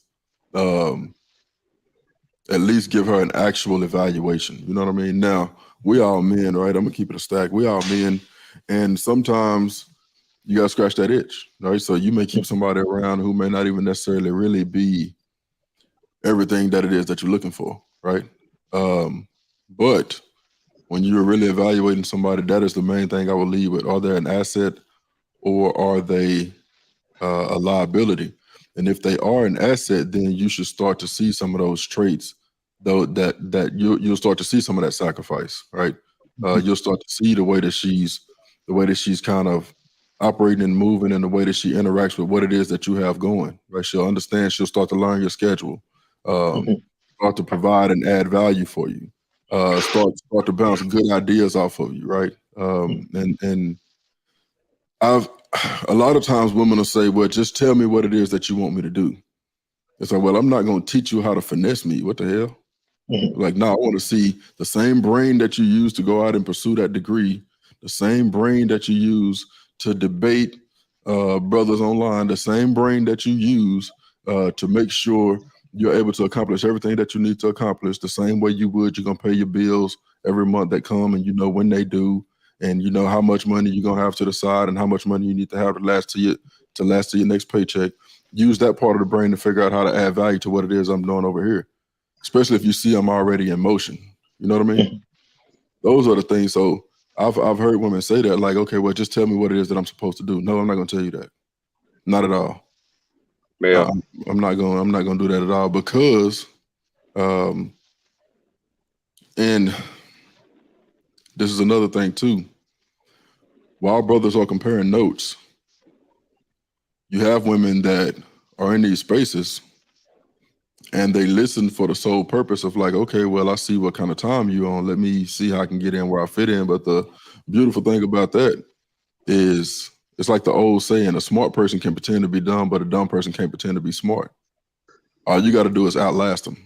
give her an actual evaluation. You know what I mean? Now, we all men, right? I'm gonna keep it a stack. We all men, and sometimes you gotta scratch that itch, right? So you may keep somebody around who may not even necessarily really be everything that it is that you're looking for, right? But when you're really evaluating somebody, that is the main thing I would lead with. Are they an asset or are they a liability? And if they are an asset, then you should start to see some of those traits, though, that you'll start to see some of that sacrifice, right? You'll start to see the way that she's kind of operating and moving, and the way that she interacts with what it is that you have going, right? She'll understand. She'll start to learn your schedule, start to provide and add value for you, start to bounce good ideas off of you, right? And a lot of times women will say, well, just tell me what it is that you want me to do. It's like, well, I'm not going to teach you how to finesse me. What the hell? Like, no, I want to see the same brain that you use to go out and pursue that degree, the same brain that you use to debate brothers online, the same brain that you use to make sure you're able to accomplish everything that you need to accomplish, the same way you would. You're going to pay your bills every month that come, and you know when they do, and you know how much money you're going to have to the side and how much money you need to have to last to your next paycheck. Use that part of the brain to figure out how to add value to what it is I'm doing over here, especially if you see I'm already in motion. You know what I mean? Those are the things. So I've heard women say that, like, okay, well, just tell me what it is that I'm supposed to do. No, I'm not going to tell you that. Not at all. Yeah. I'm not going to do that at all, because and this is another thing too. While brothers are comparing notes, you have women that are in these spaces and they listen for the sole purpose of like, okay, well, I see what kind of time you on. Let me see how I can get in where I fit in. But the beautiful thing about that is, it's like the old saying, a smart person can pretend to be dumb, but a dumb person can't pretend to be smart. all you got to do is outlast them.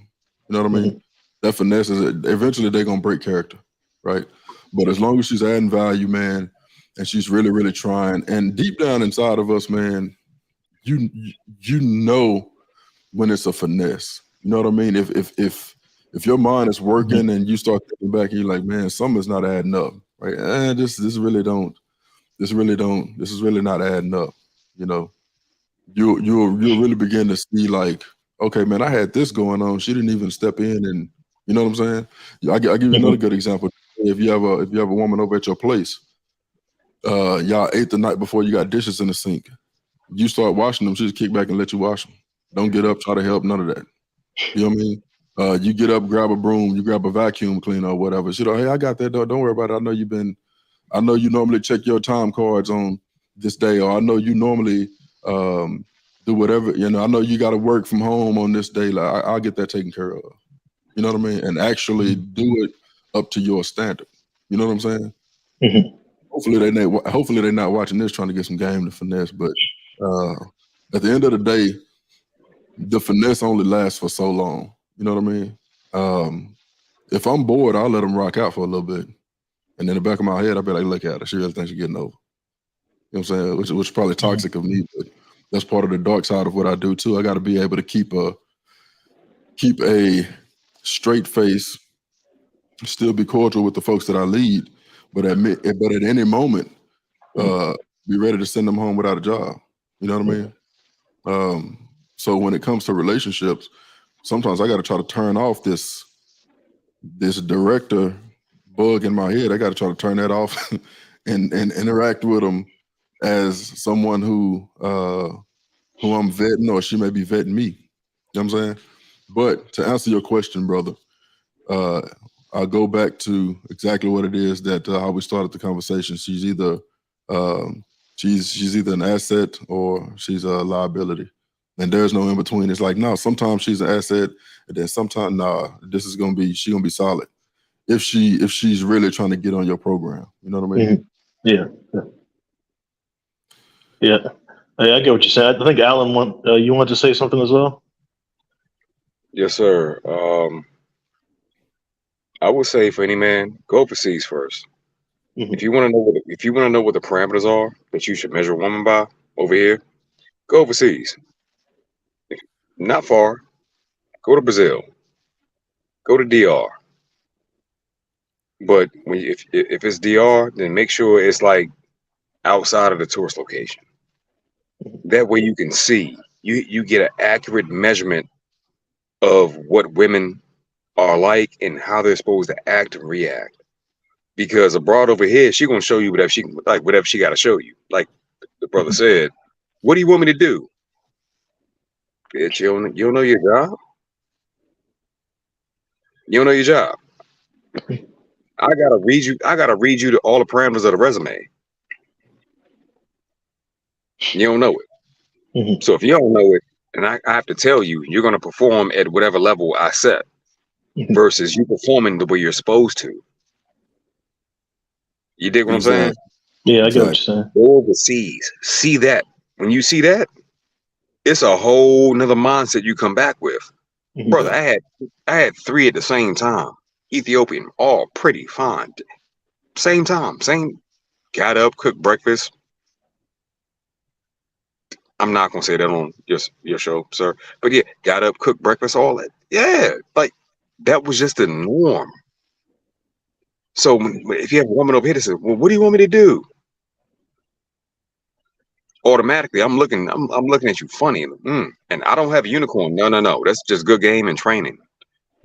You know what I mean? That finesse is eventually they're gonna break character, right? But as long as she's adding value, man, and she's really, really trying, and deep down inside of us, man, you know when it's a finesse. You know what I mean? If your mind is working and you start thinking back and you're like, man, something's not adding up, right? This is really not adding up. You know, you'll really begin to see like, okay, man, I had this going on. She didn't even step in, and you know what I'm saying? I'll give you another good example. If you have a woman over at your place, y'all ate the night before, you got dishes in the sink. You start washing them, she just kick back and let you wash them. Don't get up, try to help, none of that. You know what I mean? You get up, grab a broom, you grab a vacuum cleaner or whatever. She hey, I got that, don't worry about it. I know you normally check your time cards on this day, or I know you normally do whatever, you know, I know you got to work from home on this day. Like I'll get that taken care of. You know what I mean? And actually do it up to your standard. You know what I'm saying? Hopefully they're not watching this trying to get some game to finesse, but at the end of the day, the finesse only lasts for so long. You know what I mean? If I'm bored, I'll let them rock out for a little bit. And in the back of my head, I'll be like, look at her. She really thinks she's getting over. You know what I'm saying? Which is probably toxic of me, but that's part of the dark side of what I do too. I got to be able to keep a straight face, still be cordial with the folks that I lead, but at any moment, be ready to send them home without a job. You know what I mean? So when it comes to relationships, sometimes I got to try to turn off this director bug in my head. I got to try to turn that off and interact with them as someone who I'm vetting, or she may be vetting me. You know what I'm saying? But to answer your question, brother, I'll go back to exactly what it is that how we started the conversation. She's either she's either an asset or she's a liability, and there's no in between. It's like, no, sometimes she's an asset, and then sometimes she's gonna be solid if she's really trying to get on your program. You know what I mean? Yeah. I get what you said. I think Alan you want to say something as well? Yes, sir. I would say for any man, go overseas first. If you want to know what the parameters are that you should measure a woman by over here, go overseas. Not far. Go to Brazil. Go to DR. But if it's DR, then make sure it's like outside of the tourist location. That way you can see, you get an accurate measurement of what women are like and how they're supposed to act and react. Because abroad over here, she gonna show you whatever she got to show you. Like the brother said, what do you want me to do? Bitch, you don't know your job. You don't know your job. I gotta read you to all the parameters of the resume. You don't know it. So if you don't know it, and I have to tell you, you're gonna perform at whatever level I set, versus you performing the way you're supposed to. You dig what I'm saying? Yeah, I get what you're saying. Go overseas. See that. When you see that, it's a whole nother mindset you come back with. Brother, I had 3 at the same time. Ethiopian, all pretty, fine. Same time, got up, cooked breakfast. I'm not gonna say that on your show, sir. But yeah, got up, cooked breakfast, all that. Yeah, like that was just the norm. So if you have a woman over here that says, well, what do you want me to do? Automatically, I'm looking at you funny. And I don't have a unicorn. No. That's just good game and training.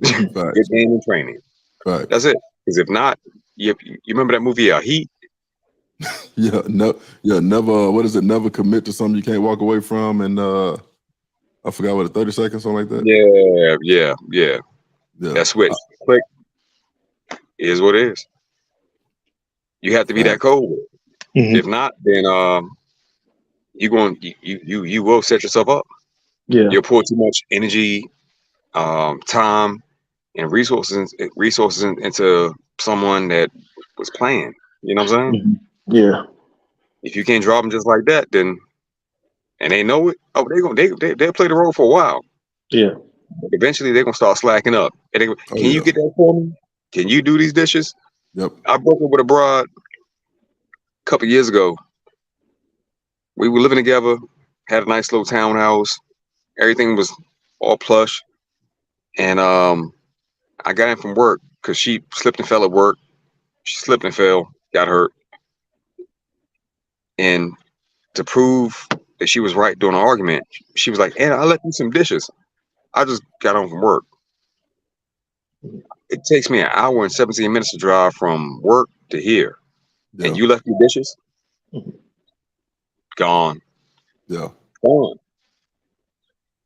Good game and training. Right. That's it. Because if not, you remember that movie Heat? Never. What is it? Never commit to something you can't walk away from. And I forgot what 30 seconds, something like that. Yeah. That switch, click, is what it is. You have to be that cold. If not, then you will set yourself up. Yeah. You'll pour too much energy, time, and resources into someone that was playing. You know what I'm saying? Yeah. If you can't drop them just like that, then and they know it. Oh, they'll play the role for a while. Yeah. But eventually they're gonna start slacking up. And they, Oh, can you yeah. get that for me? Can you do these dishes? Yep. I broke up with a broad a couple years ago. We were living together, had a nice little townhouse. Everything was all plush. And I got in from work because she slipped and fell at work. She slipped and fell, got hurt. And to prove that she was right during an argument, she was like, "And I left you some dishes. I just got home from work. It takes me an hour and 17 minutes to drive from work to here. Yeah. And you left your dishes? Gone. Yeah. Gone.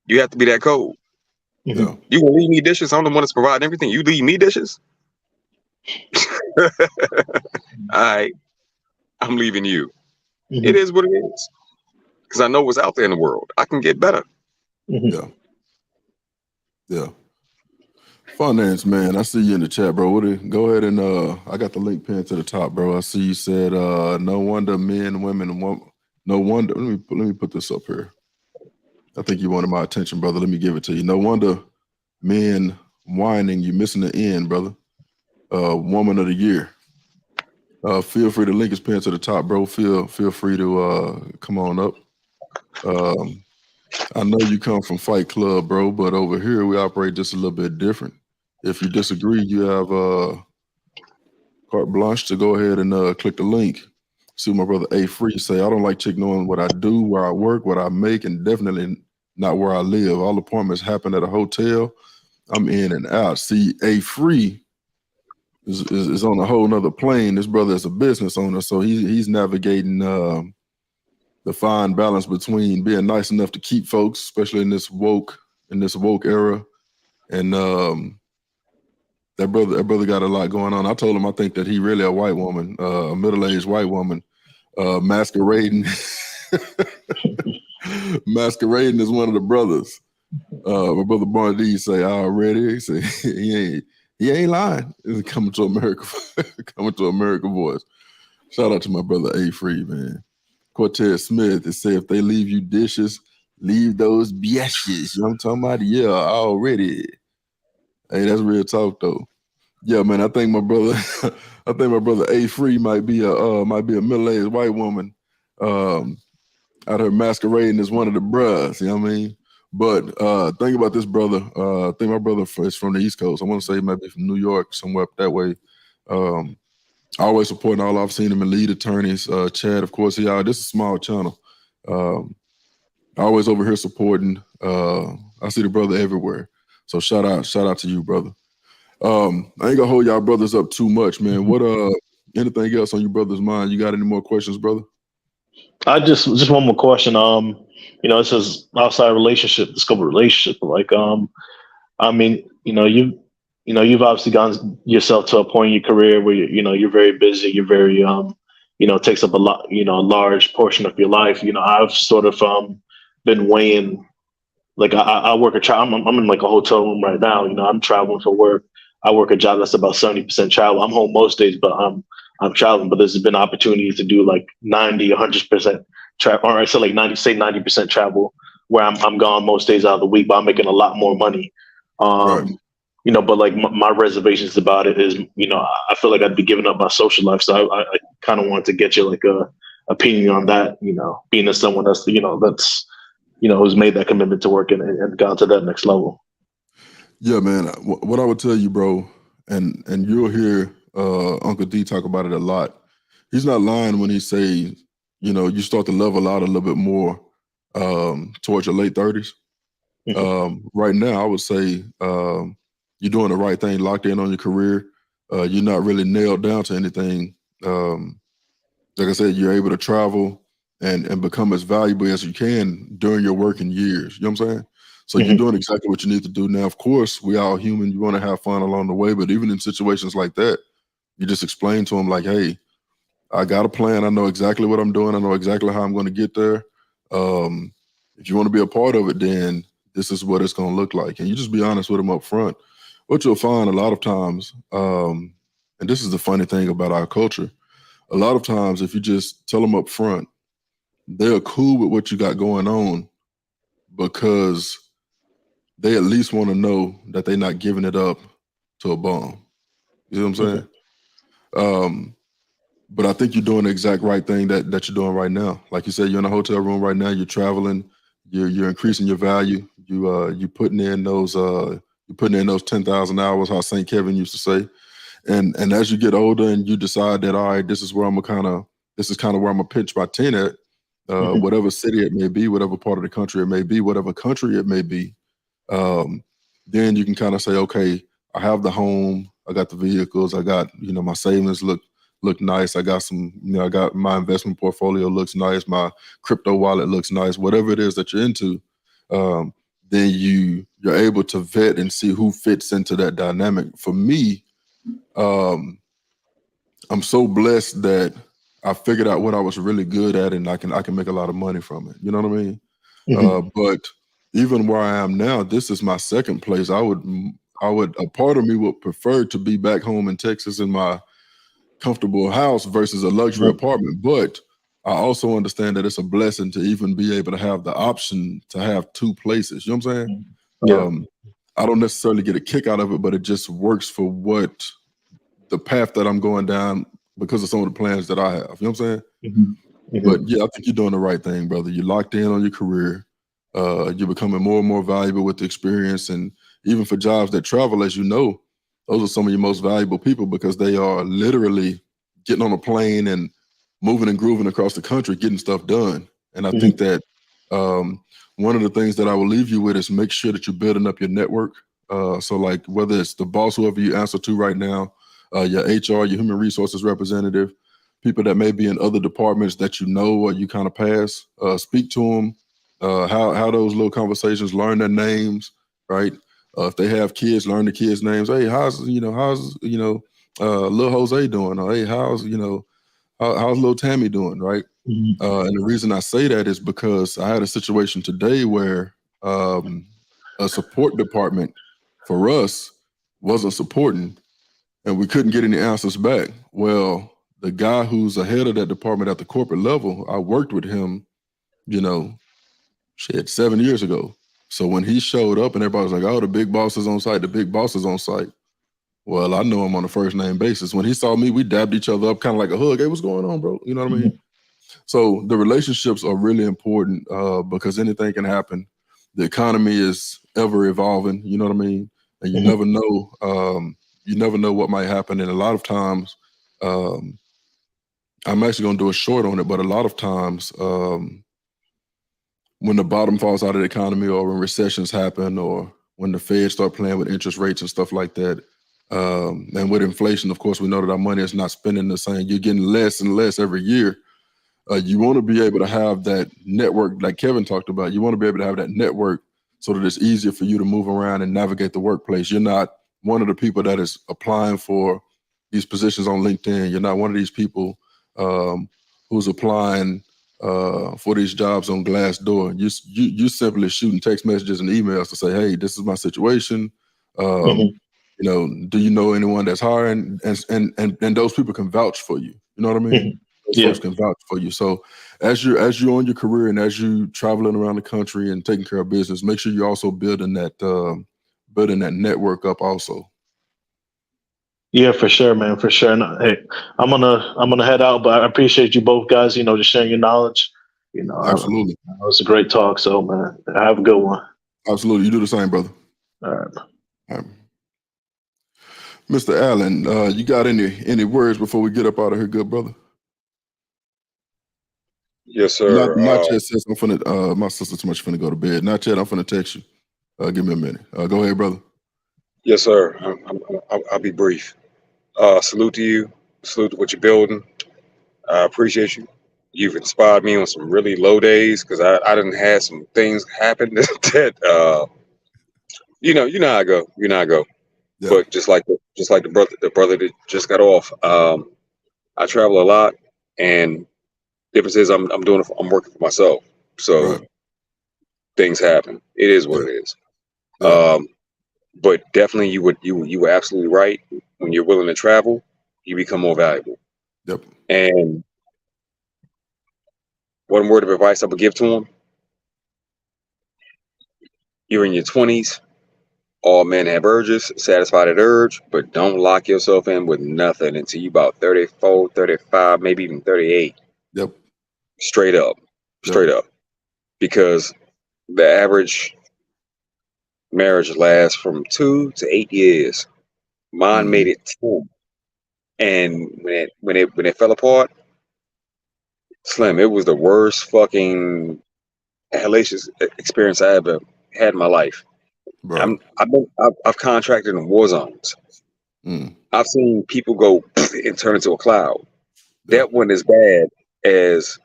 You have to be that cold. Yeah. You gonna leave me dishes? I'm the one that's providing everything. You leave me dishes? All right, I'm leaving you. It is what it is. Because I know what's out there in the world. I can get better. Yeah. Yeah. Finance, man. I see you in the chat, bro. Go ahead and I got the link pinned to the top, bro. I see you said no wonder men, women, no wonder. Let me put this up here. I think you wanted my attention, brother. Let me give it to you. No wonder men whining, you missing the end, brother. Woman of the year. Feel free, the link is pinned to the top, bro. Feel free to come on up. I know you come from Fight Club, bro, but over here we operate just a little bit different. If you disagree, you have carte blanche to go ahead and click the link. See what my brother A Free say. I don't like chick knowing what I do, where I work, what I make, and definitely not where I live. All appointments happen at a hotel. I'm in and out. See, A Free is on a whole nother plane. This brother is a business owner, so he's navigating the fine balance between being nice enough to keep folks, especially in this woke era, and that brother got a lot going on. I told him I think that he really a white woman, a middle-aged white woman, masquerading masquerading as one of the brothers. My brother Barney say already. He say he ain't lying. It's coming to America, coming to America voice. Shout out to my brother A Free, man. Cortez Smith, it say if they leave you dishes, leave those bitches. You know what I'm talking about? Yeah, already. Hey, that's real talk though. Yeah, man. I think my brother, A Free might be a middle-aged white woman, out here masquerading as one of the bruhs. You know what I mean? But think about this brother. I think my brother is from the East Coast. I want to say he might be from New York, somewhere up that way. Always supporting all I've seen him in lead attorneys. Chad, of course, this is a small channel. Always over here supporting. I see the brother everywhere. So shout out to you, brother. I ain't gonna hold y'all brothers up too much, man. What anything else on your brother's mind? You got any more questions, brother? I just one more question. It says outside relationship, discover relationship. Like, I mean, you've obviously gotten yourself to a point in your career where you're very busy. You're very, it takes up a lot, a large portion of your life. I've sort of been weighing. Like I work I'm in like a hotel room right now. I'm traveling for work. I work a job that's about 70% travel. I'm home most days, but I'm traveling. But there's been opportunities to do like 90, 100% travel, or I say like 90% travel, where I'm gone most days out of the week, but I'm making a lot more money. Right. But like my reservations about it is, I feel like I'd be giving up my social life. So I kind of wanted to get your like a opinion on that. Being as someone that's that's who's made that commitment to work and gone to that next level. Yeah, man. What I would tell you, bro, and you'll hear Uncle D talk about it a lot. He's not lying when he say, you start to level out a little bit more towards your late 30s. Right now, I would say you're doing the right thing, locked in on your career. You're not really nailed down to anything. Like I said, you're able to travel and become as valuable as you can during your working years. You know what I'm saying? So you're doing exactly what you need to do. Now, of course, we all human. You want to have fun along the way, but even in situations like that, you just explain to them like, hey, I got a plan. I know exactly what I'm doing. I know exactly how I'm going to get there. If you want to be a part of it, then this is what it's going to look like. And you just be honest with them up front. What you'll find a lot of times, and this is the funny thing about our culture, a lot of times if you just tell them up front, they're cool with what you got going on because they at least want to know that they're not giving it up to a bum. You know what I'm saying? But I think you're doing the exact right thing that you're doing right now. Like you said, you're in a hotel room right now. You're traveling. You're increasing your value. You putting in those 10,000 hours, how St. Kevin used to say. And as you get older and you decide that, all right, this is kind of where I'm gonna pitch my tent at, whatever city it may be, whatever part of the country it may be, whatever country it may be, then you can kind of say, okay, I have the home, I got the vehicles, I got, my savings look nice. I got I got my investment portfolio looks nice. My crypto wallet looks nice. Whatever it is that you're into, then you're able to vet and see who fits into that dynamic. For me, I'm so blessed that I figured out what I was really good at, and I can make a lot of money from it. You know what I mean? But even where I am now, this is my second place. A part of me would prefer to be back home in Texas in my comfortable house versus a luxury apartment. But I also understand that it's a blessing to even be able to have the option to have two places. You know what I'm saying? Yeah. I don't necessarily get a kick out of it, but it just works for what the path that I'm going down because of some of the plans that I have. You know what I'm saying? But yeah, I think you're doing the right thing, brother. You're locked in on your career. You're becoming more and more valuable with the experience. And even for jobs that travel, as you know, those are some of your most valuable people because they are literally getting on a plane and moving and grooving across the country, getting stuff done. And I think that one of the things that I will leave you with is make sure that you're building up your network. So like whether it's the boss, whoever you answer to right now, your HR, your human resources representative, people that may be in other departments that you know or you kind of pass, speak to them, how those little conversations, learn their names, right? If they have kids, learn the kids' names. Hey, how's little Jose doing? Or hey, how's little Tammy doing, right? And the reason I say that is because I had a situation today where a support department for us wasn't supporting, and we couldn't get any answers back. Well, the guy who's ahead of that department at the corporate level, I worked with him, 7 years ago. So when he showed up and everybody was like, oh, the big boss is on site, the big boss is on site. Well, I know him on a first name basis. When he saw me, we dabbed each other up kind of like a hug. Hey, what's going on, bro? You know what I mean? So the relationships are really important because anything can happen. The economy is ever evolving, you know what I mean? And you never know what might happen. And a lot of times, I'm actually going to do a short on it, but a lot of times when the bottom falls out of the economy or when recessions happen or when the Fed start playing with interest rates and stuff like that, and with inflation, of course, we know that our money is not spending the same. You're getting less and less every year. You want to be able to have that network like Kevin talked about. You want to be able to have that network so that it's easier for you to move around and navigate the workplace. You're not one of the people that is applying for these positions on LinkedIn. You're not one of these people who's applying for these jobs on Glassdoor. You simply shooting text messages and emails to say, hey, this is my situation. Do you know anyone that's hiring? And those people can vouch for you. You know what I mean? Those folks can vouch for you. So as you're on your career and as you traveling around the country and taking care of business, make sure you're also building that network up also. Yeah, for sure, man, for sure. And hey, I'm gonna head out, but I appreciate you both guys. Just sharing your knowledge. Absolutely. It was a great talk. So, man, have a good one. Absolutely, you do the same, brother. All right. All right. Mr. Allen, you got any words before we get up out of here, good brother? Yes, sir. Not yet, sis. I'm finna. My sister too much finna go to bed. Not yet. I'm finna text you. Give me a minute. Go ahead, brother. Yes, sir. I'll be brief. Salute to you. Salute to what you're building. I appreciate you. You've inspired me on some really low days because I didn't have some things happen that you know how I go. You know how I go. Yeah. But just like the brother that just got off. I travel a lot, and difference is I'm working for myself. So things happen. It is what it is. Yeah. But definitely you were absolutely right. When you're willing to travel, you become more valuable. Yep. And one word of advice I would give to them: you're in your 20s. All men have urges, satisfy that urge, but don't lock yourself in with nothing until you about 34, 35, maybe even 38. Yep. Straight up. Straight up. Because the average marriage lasts from 2 to 8 years. Mine made it 10. And when it fell apart, Slim, it was the worst fucking hellacious experience I ever had in my life. Right. I've contracted in war zones. I've seen people go and turn into a cloud. Yeah. That wasn't as bad as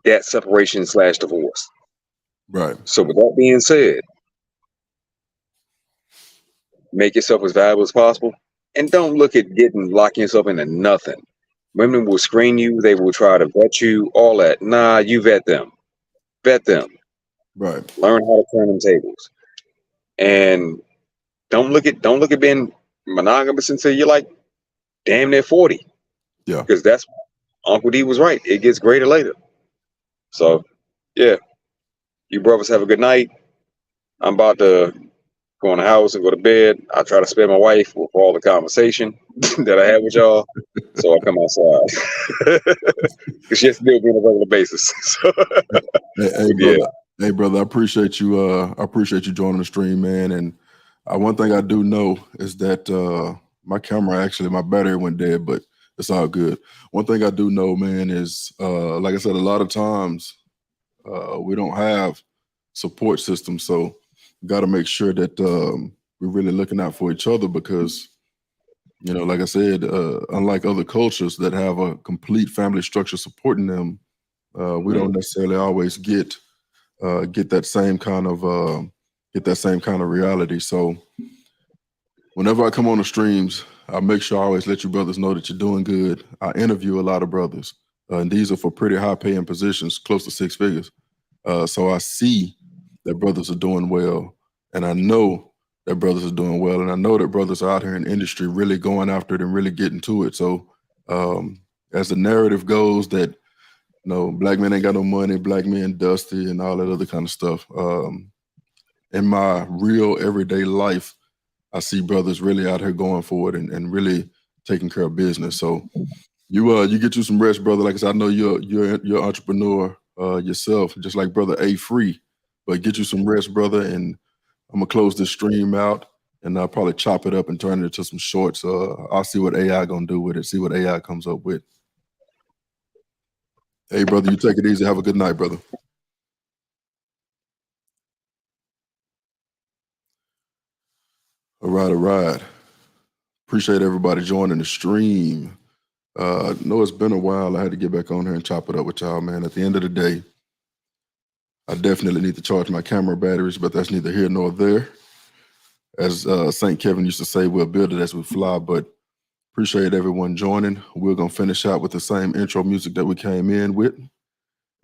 that separation / divorce. Right. So with that being said, make yourself as valuable as possible, and don't look at locking yourself into nothing. Women will screen you. They will try to vet you. All that. Nah, you vet them. Vet them. Right. Learn how to turn them tables. And don't look at being monogamous until you're like damn near 40. Yeah. Because that's Uncle D was right. It gets greater later. So yeah. You brothers have a good night. I'm about to go in the house and go to bed. I try to spare my wife with all the conversation that I had with y'all. So I come outside. Because she has to deal with me on a regular basis. So, Hey, brother. Hey, brother. I appreciate you joining the stream, man. And one thing I do know is that my battery went dead, but it's all good. One thing I do know, man, is like I said, a lot of times we don't have support systems, so we got to make sure that we're really looking out for each other because, you know, like I said, unlike other cultures that have a complete family structure supporting them, we don't necessarily always get that same kind of reality. So whenever I come on the streams, I make sure I always let you brothers know that you're doing good. I interview a lot of brothers, and these are for pretty high paying positions, close to 6 figures. So I see that brothers are doing well, and I know that brothers are doing well, and I know that brothers are out here in the industry really going after it and really getting to it. So as the narrative goes that, no, black men ain't got no money, black men dusty, and all that other kind of stuff. In my real everyday life, I see brothers really out here going for it and really taking care of business. So you get you some rest, brother. Like I said, I know you're an entrepreneur yourself, just like brother A Free. But get you some rest, brother, and I'm gonna close this stream out and I'll probably chop it up and turn it into some shorts. I'll see what AI gonna do with it, see what AI comes up with. Hey, brother, you take it easy. Have a good night, brother. All right. Appreciate everybody joining the stream. Know it's been a while. I had to get back on here and chop it up with y'all, man. At the end of the day, I definitely need to charge my camera batteries, but that's neither here nor there. As St. Kevin used to say, we'll build it as we fly, but appreciate everyone joining. We're going to finish out with the same intro music that we came in with.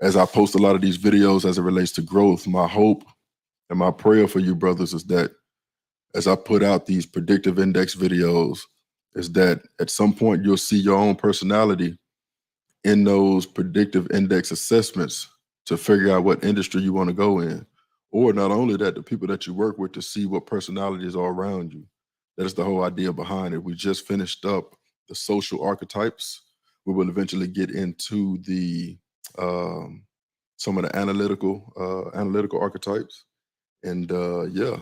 As I post a lot of these videos as it relates to growth, my hope and my prayer for you brothers is that as I put out these predictive index videos, is that at some point you'll see your own personality in those predictive index assessments to figure out what industry you want to go in. Or not only that, the people that you work with to see what personalities are around you. That is the whole idea behind it. We just finished up the social archetypes. We will eventually get into the some of the analytical archetypes. And yeah,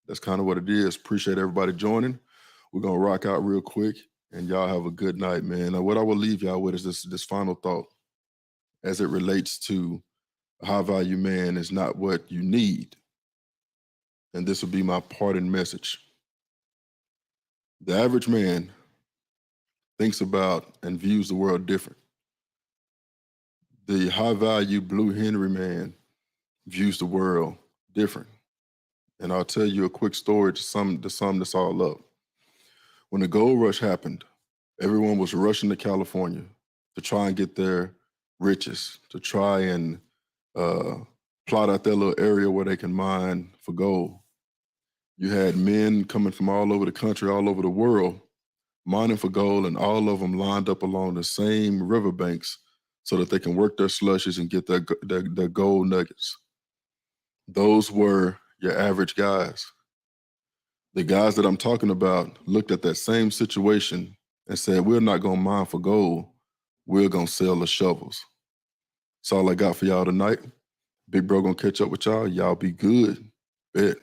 that's kind of what it is. Appreciate everybody joining. We're gonna rock out real quick, and y'all have a good night, man. Now, what I will leave y'all with is this final thought as it relates to a high value man is not what you need. And this will be my parting message. The average man thinks about and views the world different. The high value blue HNERY man views the world different. And I'll tell you a quick story to sum this all up. When the gold rush happened, everyone was rushing to California to try and get their riches, to try and plot out their little area where they can mine for gold. You had men coming from all over the country, all over the world, mining for gold, and all of them lined up along the same riverbanks so that they can work their slushes and get their gold nuggets. Those were your average guys. The guys that I'm talking about looked at that same situation and said, we're not going to mine for gold. We're going to sell the shovels. That's all I got for y'all tonight. Big bro going to catch up with y'all. Y'all be good. Bet.